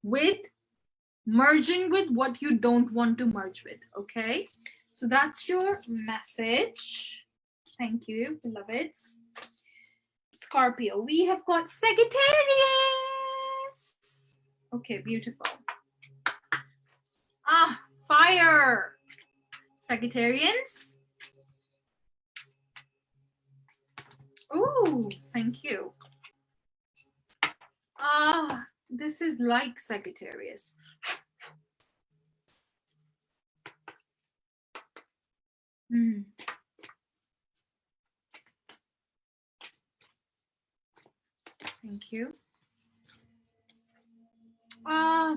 with merging with what you don't want to merge with. Okay, so that's your message. Thank you, beloveds. Scorpio, we have got Sagittarius. Okay, beautiful. Fire. Sagittarians. Ooh, thank you. This is like Sagittarius. Thank you.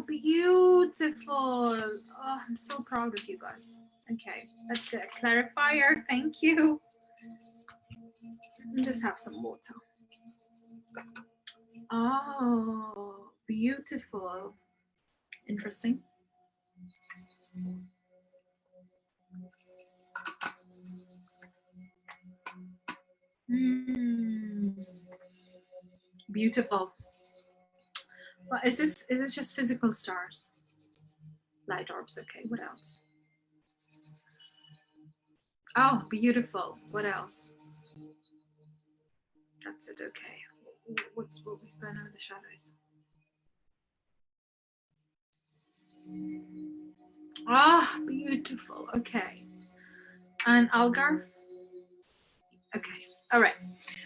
Beautiful. I'm so proud of you guys. Okay, let's get a clarifier. Thank you. Just have some water. Oh, beautiful. Interesting. Beautiful. Well, is this just physical stars? Light orbs, okay. What else? Oh, beautiful. What else? That's it, okay. What we've done under the shadows? Beautiful. Okay. And Algarve? Okay. All right.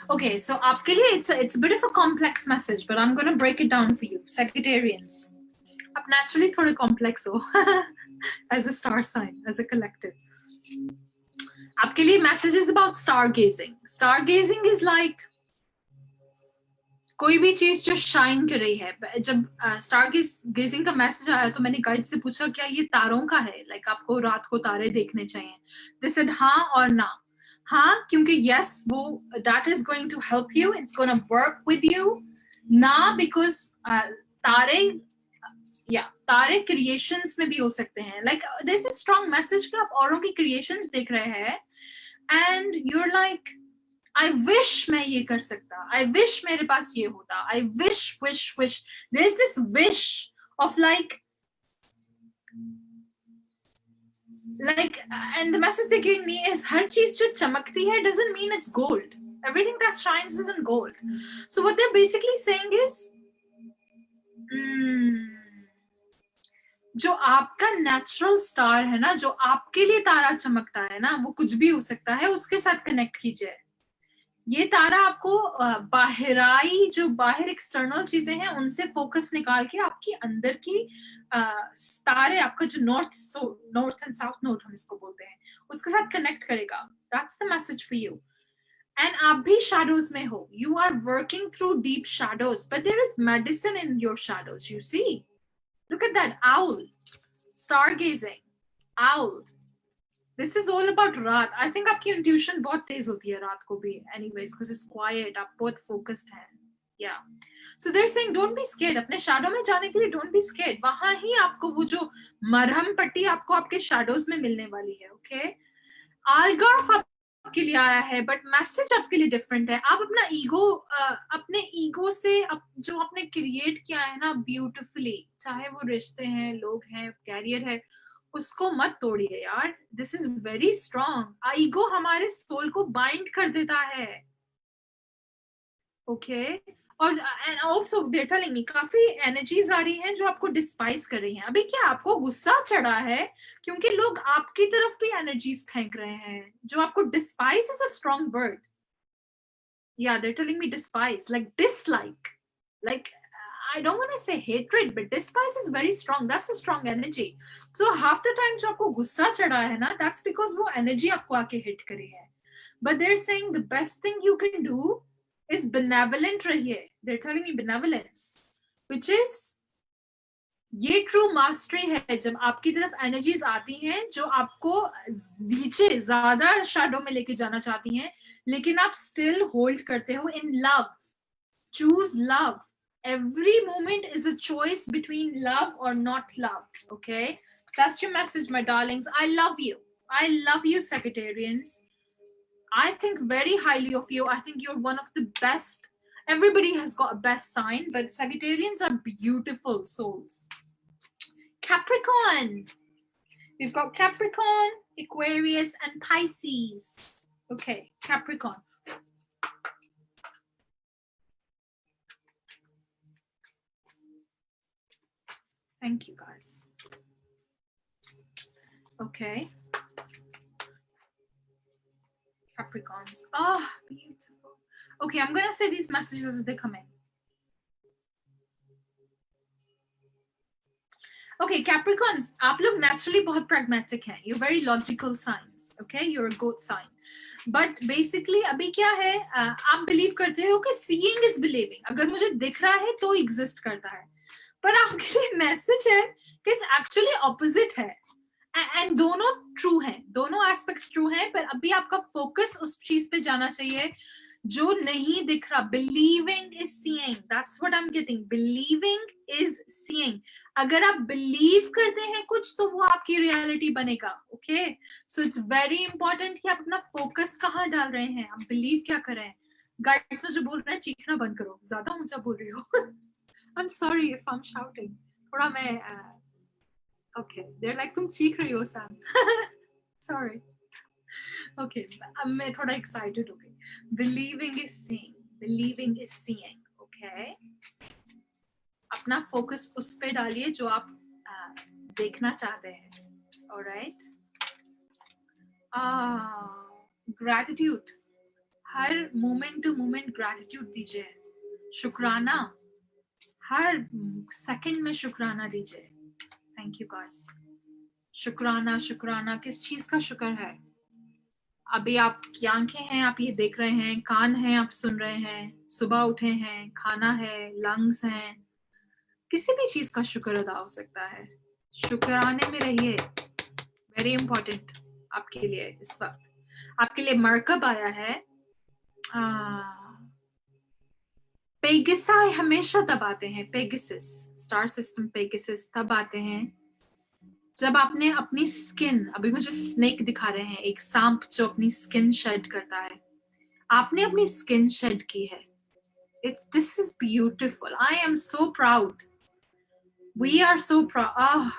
Okay, so aapke liye it's a bit of a complex message, but I'm going to break it down for you. Sagittarians, aap naturally thode complex ho as a star sign, as a collective. Aapke liye message is about stargazing. Stargazing is like कोई भी चीज जो shine कर रही है. जब star gazing का message आया तो मैंने गाइड से पूछा क्या ये तारों का है, लाइक आपको रात को तारे देखने चाहिए. दे सेड हाँ और ना. हाँ क्योंकि यस वो that is going to help you, it's gonna work with you. ना बिकॉज तारे क्रिएशंस में भी हो सकते हैं. Like this is strong message कि आप औरों की क्रिएशंस देख रहे हैं and your like I wish मैं ये कर सकता, I wish मेरे पास ये होता, I wish. There's this wish of like, and the message they're giving me is हर चीज जो चमकती है doesn't mean it's gold. Everything that shines isn't gold. So what they're basically saying is, जो आपका natural star है ना, जो आपके लिए तारा चमकता है ना, वो कुछ भी हो सकता है, उसके साथ कनेक्ट कीजिए. ये तारा आपको बाहराई जो बाहर एक्सटर्नल चीजें हैं उनसे फोकस निकाल के आपकी अंदर की तारे, आपका जो नॉर्थ एंड साउथ नोड हम इसको बोलते हैं, उसके साथ कनेक्ट करेगा. That's the message for you. And आप भी शैडोज में हो, you are working through deep shadows, but there is medicine in your shadows. You see, look at that owl, stargazing, owl. This is all about रात. I think आपकी intuition बहुत तेज होती है रात को भी, anyways, because it's quiet. आप बहुत focused हैं. Yeah. So they're saying don't be scared. अपने shadow में जाने के लिए don't be scared. वहाँ ही आपको वो जो मरहम पट्टी आपको आपके shadows में मिलने वाली है. Okay. Algarve आपके लिए आया है, but message आपके लिए different है. आप अपना अपने ego से जो आपने create किया है ना beautifully, चाहे वो रिश्ते हैं, लोग हैं, career है, उसको मत तोड़िए यार. This is very strong. Ego हमारे सोल को बाइंड कर देता है. ओके और and also they're telling me काफी एनर्जीज आ रही हैं जो आपको डिस्पाइस कर रही हैं. अभी क्या आपको गुस्सा चढ़ा है क्योंकि लोग आपकी तरफ भी एनर्जीज फेंक रहे हैं जो आपको despise is a strong word. Yeah, they're telling me despise, like dislike, like I don't want to say hatred, but despise is very strong. That's a strong energy. So half the time जो आपको गुस्सा चढ़ा है ना, that's because वो energy आपको आके hit करी है. But they're saying the best thing you can do is benevolent रहिए. They're telling me benevolence, which is ये ट्रू मास्टरी है जब आपकी तरफ एनर्जीज आती हैं जो आपको नीचे ज्यादा शैडो में लेके जाना चाहती हैं लेकिन आप स्टिल होल्ड करते हो in love. Choose love. Every moment is a choice between love or not love. Okay, that's your message, my darlings. I love you. I love you, Sagittarians. I think very highly of you. I think you're one of the best. Everybody has got a best sign, but Sagittarians are beautiful souls. Capricorn. We've got Capricorn, Aquarius, and Pisces. Okay, Capricorn. Thank you, guys. Okay. Capricorns. Oh, beautiful. Okay, I'm going to say these messages as they come in. Okay, Capricorns, आप लोग naturally बहुत pragmatic हैं. You're very logical signs. Okay, you're a goat sign. But basically अभी क्या है आप believe करते हो कि seeing is believing. अगर मुझे दिख रहा है तो exist करता है. पर आपके लिए message है कि actually opposite है. एंड दोनों ट्रू हैं, दोनों एस्पेक्ट्स ट्रू हैं, पर अभी आपका फोकस उस चीज पे जाना चाहिए जो नहीं दिख रहा. Believing is seeing. That's what I am getting. Believing is seeing. अगर आप बिलीव करते हैं कुछ तो वो आपकी रियलिटी बनेगा. Okay, so it's very important कि आप अपना फोकस कहाँ डाल रहे हैं, आप बिलीव क्या कर रहे हैं. गाइड्स में जो बोल रहे हैं चीखना बंद करो, ज्यादा ऊंचा बोल रही हो. I am sorry if I am shouting. थोड़ा मैं Okay, they're like तुम चीख रही हो Sam. Sorry. Okay, अब मैं थोड़ा excited हो गई. Believing is seeing. Believing is seeing. Okay. अपना focus उस पे डालिए जो आप देखना चाहते हैं. All right. Gratitude. Her moment to moment gratitude दीजिए. शुक्राना. हर second में शुक्राना दीजिए. Thank you guys. शुक्राना. शुक्राना किस चीज का शुक्र है. अभी आपकी आंखें हैं, आप ये देख रहे हैं, कान हैं, आप सुन रहे हैं, सुबह उठे हैं, खाना है, लंग्स हैं, किसी भी चीज का शुक्र अदा हो सकता है. शुक्राने में रहिए. वेरी इंपॉर्टेंट आपके लिए इस वक्त. आपके लिए मरकब आया है. पेगासा हमेशा तब आते हैं. पेगासस स्टार सिस्टम पेगासस तब आते हैं जब आपने अपनी स्किन, अभी मुझे स्नेक दिखा रहे हैं, एक सांप जो अपनी स्किन शेड करता है. आपने अपनी स्किन शेड की है. This is beautiful. I am so proud. We are so proud.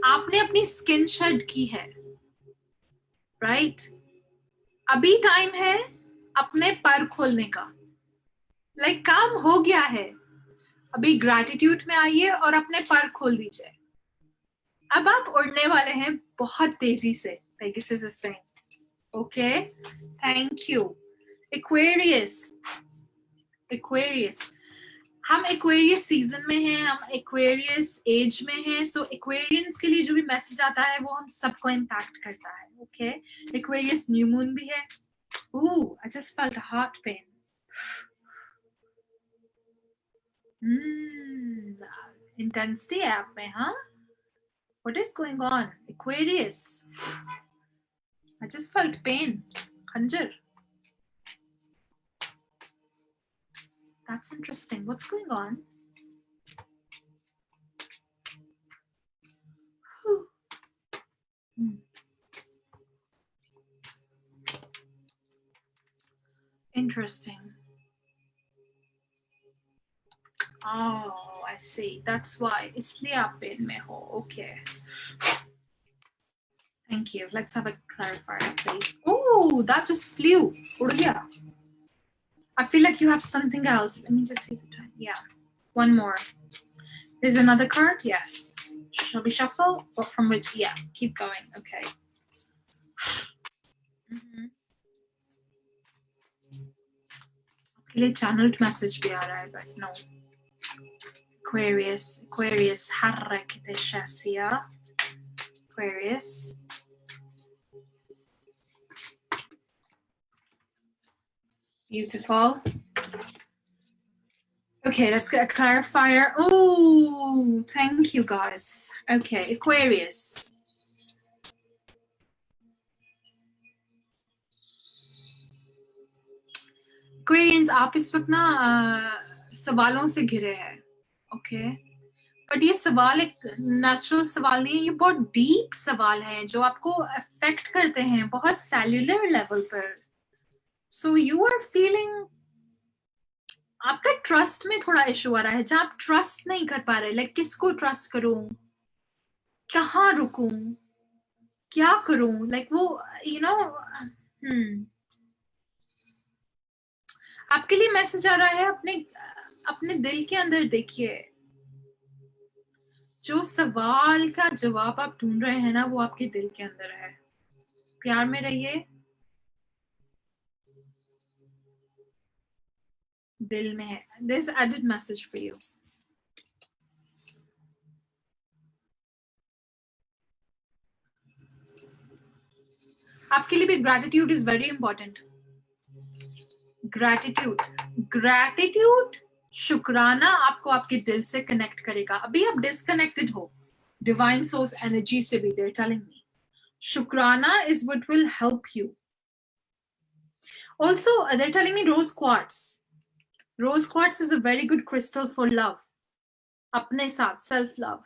आपने अपनी स्किन शेड की है. राइट अभी टाइम है अपने पर खोलने का. लाइक काम हो गया है. अभी ग्रैटिट्यूड में आइए और अपने पर खोल दीजिए. अब आप उड़ने वाले हैं बहुत तेजी से. Pegasus is saying. Okay, thank you. Aquarius. Aquarius. हम Aquarius सीजन में हैं, हम Aquarius एज में हैं. So Aquarians के लिए जो भी मैसेज आता है वो हम सबको इम्पैक्ट करता है. Okay, Aquarius न्यू मून भी है. Ooh, I just felt a heart pain. Intensity है आप में, हाँ? What is going on? Aquarius. I just felt pain. Khanjar. That's interesting. What's going on? Interesting. Oh, I see. That's why. इसलिए आप pen में हो. Okay. Thank you. Let's have a clarifier, please. Oh, that just flew. उड़ गया. I feel like you have something else. Let me just see the time. Yeah. One more. There's another card? Yes. Shall we shuffle? Or from which? Yeah. Keep going. Okay. आपके लिए channeled message भी आ रहा है, but no. Aquarius حركت الشاسية. Aquarius. Beautiful. Okay, let's get a clarifier. Oh, thank you guys. Okay, Aquarius. Aquarians, आप इस वक्त ना सवालों से घिरे हैं. Okay. बट ये सवाल एक नेचुरल सवाल नहीं है, ये बहुत डीप सवाल है जो आपको अफेक्ट करते हैं बहुत सेल्युलर लेवल पर. सो यू आर फीलिंग, आपका ट्रस्ट में थोड़ा इशू आ रहा है, जहां आप ट्रस्ट नहीं कर पा रहे. लाइक किसको ट्रस्ट करूं, कहाँ रुकूं, क्या करूं. लाइक वो यू नो आपके लिए मैसेज आ रहा है. अपने दिल के अंदर देखिए, जो सवाल का जवाब आप ढूंढ रहे हैं ना, वो आपके दिल के अंदर है. प्यार में रहिए, दिल में है. There's added message for you. आपके लिए भी gratitude is very important. Gratitude, शुक्राना आपको आपके दिल से कनेक्ट करेगा. अभी आप डिस्कनेक्टेड हो डिवाइन सोर्स एनर्जी से भी. they're telling me शुक्राना is what will help you. Also, they're telling me rose quartz. Rose quartz is a very good crystal for love. अपने साथ, self love.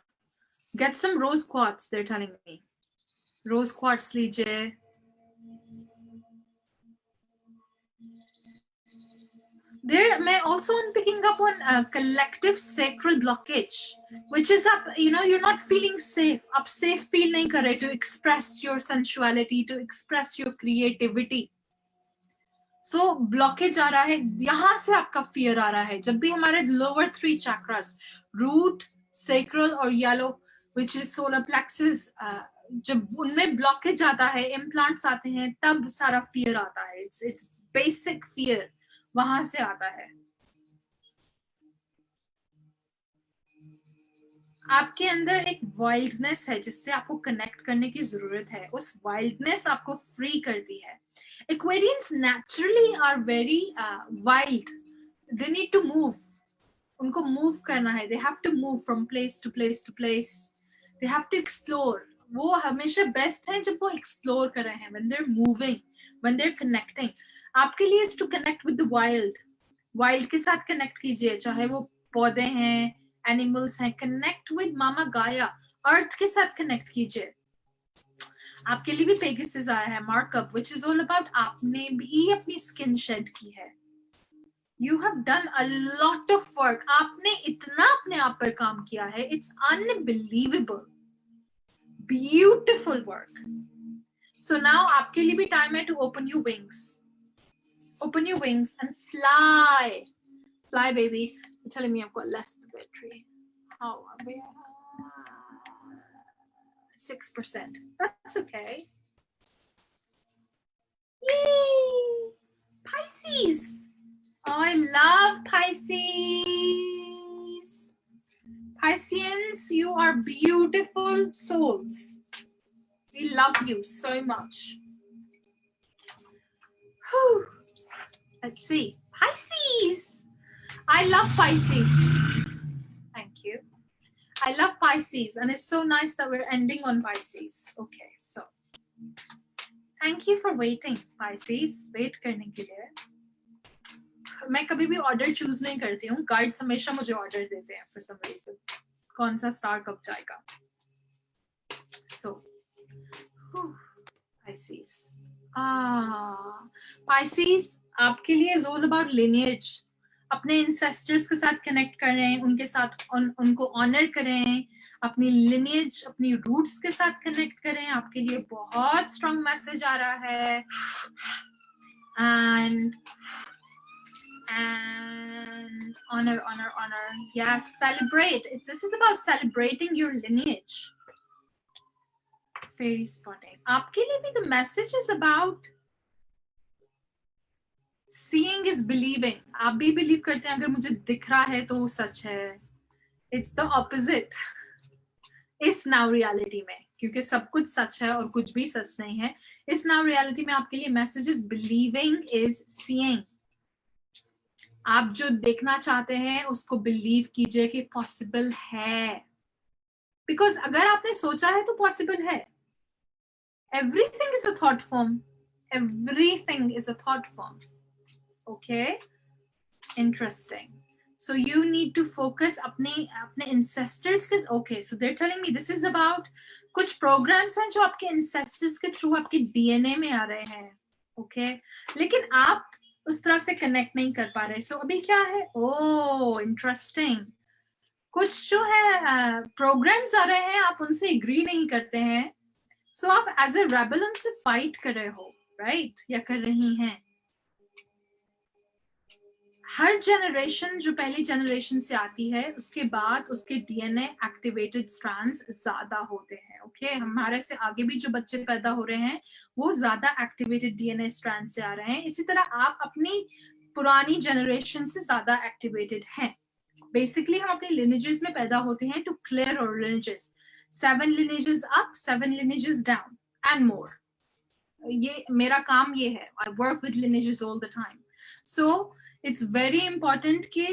Get some rose quartz, they're telling me. Rose quartz लीजिए. There, मैं also am picking up on a collective sacral blockage, which is up, you know, you're not feeling safe. आप safe feel नहीं कर रहे to express your sensuality, to express your creativity. So blockage आ रहा है, यहाँ से आपका fear आ रहा है. जब भी हमारे lower 3 chakras, root, sacral और yellow, which is solar plexus, जब उनमें blockage आता है, implants आते हैं, तब सारा fear आता है. It's basic fear. वहां से आता है. आपके अंदर एक वाइल्डनेस है जिससे आपको कनेक्ट करने की जरूरत है. उस वाइल्डनेस आपको फ्री करती है. Aquarians naturally are very wild. They need to move. उनको move करना है. They have to move from place to place to place. They have to explore. वो हमेशा बेस्ट है जब वो explore कर रहे हैं. When they're moving, when they're connecting. आपके लिए is to connect with the wild. Wild के साथ connect कीजिए, चाहे वो पौधे हैं, animals हैं. Connect with Mama Gaia. Earth के साथ connect कीजिए. आपके लिए भी Pegasus आया है, Markup, which is all about आपने भी अपनी skin shed की है. You have done a lot of work. आपने इतना अपने आप पर काम किया है. It's unbelievable. Beautiful work. So now आपके लिए भी time है to open your wings. Open your wings and fly. Fly, baby. You're telling me I've got less battery. Oh, 6%. That's okay. Yay! Pisces. Oh, I love Pisces. Pisceans, you are beautiful souls. We love you so much. Whew. Let's see. Pisces. I love Pisces. Thank you. I love Pisces, and it's so nice that we're ending on Pisces. Okay, so thank you for waiting, Pisces. Wait करने के लिए. मैं कभी भी order choose नहीं करती हूँ. Guides हमेशा मुझे ऑर्डर देते हैं for some reason. कौन सा स्टार कब जाएगा? So, Pisces. Pisces, आपके लिए is all about lineage. अपने इंसेस्टर्स के साथ कनेक्ट करें, उनके साथ उनको ऑनर करें, अपनी लिनिएज, अपनी रूट्स के साथ कनेक्ट करें. आपके लिए बहुत स्ट्रॉन्ग मैसेज आ रहा है. and honor. Yes, celebrate. This is about celebrating your lineage. Fairy spotting. आपके लिए भी the message is about seeing is believing. आप भी believe करते हैं अगर मुझे दिख रहा है तो वो सच है. It's the opposite. इस now reality में, क्योंकि सब कुछ सच है और कुछ भी सच नहीं है, इस now reality में आपके लिए message is believing is seeing. आप जो देखना चाहते हैं उसको बिलीव कीजिए कि पॉसिबल है, बिकॉज अगर आपने सोचा है तो पॉसिबल है. Everything is a thought form. Everything is a thought form. Okay, interesting. So you need to focus अपने इंसेस्टर्स के. Okay, so they are telling me this is about कुछ प्रोग्राम्स हैं जो आपके इंसेस्टर्स के थ्रू आपके DNA में आ रहे हैं. ओके, लेकिन आप उस तरह से कनेक्ट नहीं कर पा रहे. सो अभी क्या है? ओह, इंटरेस्टिंग. कुछ जो है प्रोग्राम्स आ रहे हैं, आप उनसे एग्री नहीं करते हैं. सो आप एज ए रेबल उनसे फाइट कर रहे हो, राइट? या कर रही हैं. हर जनरेशन जो पहली जनरेशन से आती है उसके बाद उसके डीएनए एक्टिवेटेड स्ट्रैंड्स ज्यादा होते हैं. ओके, हमारे से आगे भी जो बच्चे पैदा हो रहे हैं वो ज्यादा एक्टिवेटेड डीएनए स्ट्रैंड से आ रहे हैं. इसी तरह आप अपनी पुरानी जनरेशन से ज्यादा एक्टिवेटेड हैं. बेसिकली हम अपने लिनेजेस में पैदा होते हैं टू क्लियर और lineages. 7 lineages up, 7 lineages down and more. ये मेरा काम ये है. I work with lineages all the time. So it's very important कि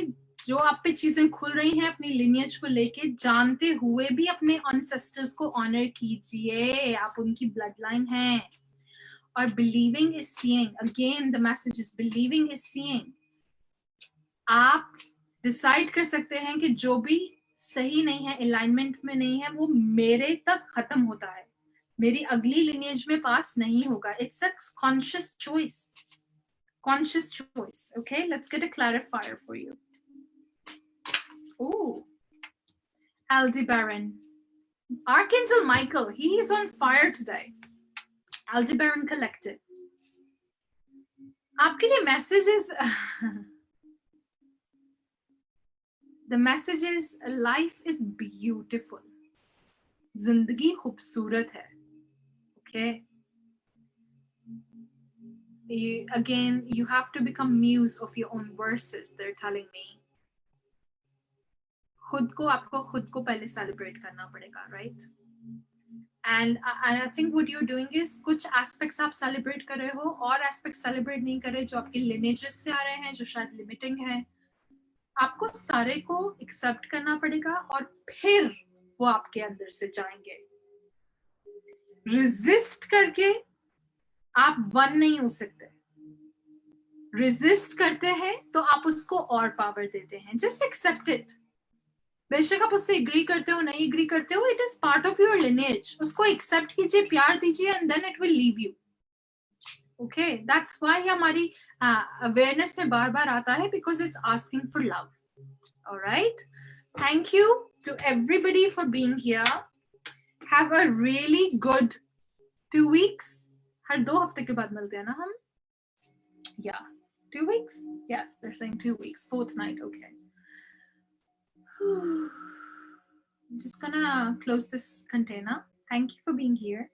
जो आप पे चीजें खुल रही हैं अपनी lineage को लेके, जानते हुए भी अपने ancestors को honor कीजिए. आप उनकी bloodline हैं. और believing is seeing. Again, the message is believing is seeing. आप डिसाइड कर सकते हैं कि जो भी सही नहीं है, अलाइनमेंट में नहीं है, वो मेरे तक खत्म होता है, मेरी अगली लिनिएज में पास नहीं होगा. It's a conscious choice. Conscious choice. Okay, let's get a clarifier for you. Oh, Aldebaran. Archangel Michael, he is on fire today. Aldebaran Collective. आपके लिए messages. The message is life is beautiful. जिंदगी खूबसूरत है. Okay. You have to become muse of your own verses. They're telling me. आपको खुद को पहले celebrate करना पड़ेगा, right? And I think what you're doing is कुछ aspects आप celebrate कर रहे हो और aspects celebrate नहीं कर रहे जो आपके lineages से आ रहे हैं, जो शायद limiting है. आपको सारे को accept करना पड़ेगा और फिर वो आपके अंदर से जाएंगे. Resist करके आप वन नहीं हो सकते. रेजिस्ट करते हैं तो आप उसको और पावर देते हैं. Just accept it. बेशक आप उससे एग्री करते हो, नहीं एग्री करते हो, it is part of your lineage. उसको एक्सेप्ट कीजिए, प्यार दीजिए, and then it will leave you. Okay, that's why हमारी अवेयरनेस में बार बार आता है, because it's asking for love. Alright, thank you to everybody for being here. Have a really good 2 weeks. हर 2 हफ्ते के बाद मिलते हैं ना हम? Yeah, 2 weeks? Yes, they're saying 2 weeks. Fortnight, okay. I'm just gonna close this container. Thank you for being here.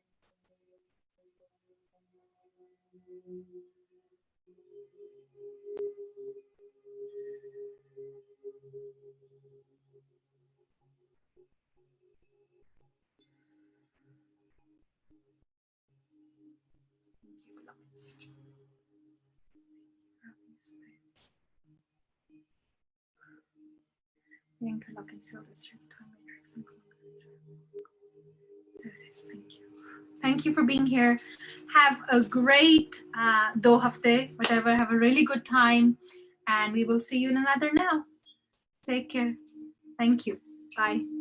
Thank you for being here. Have a great 2 hafte, whatever. Have a really good time, and we will see you in another now. Take care. Thank you. Bye.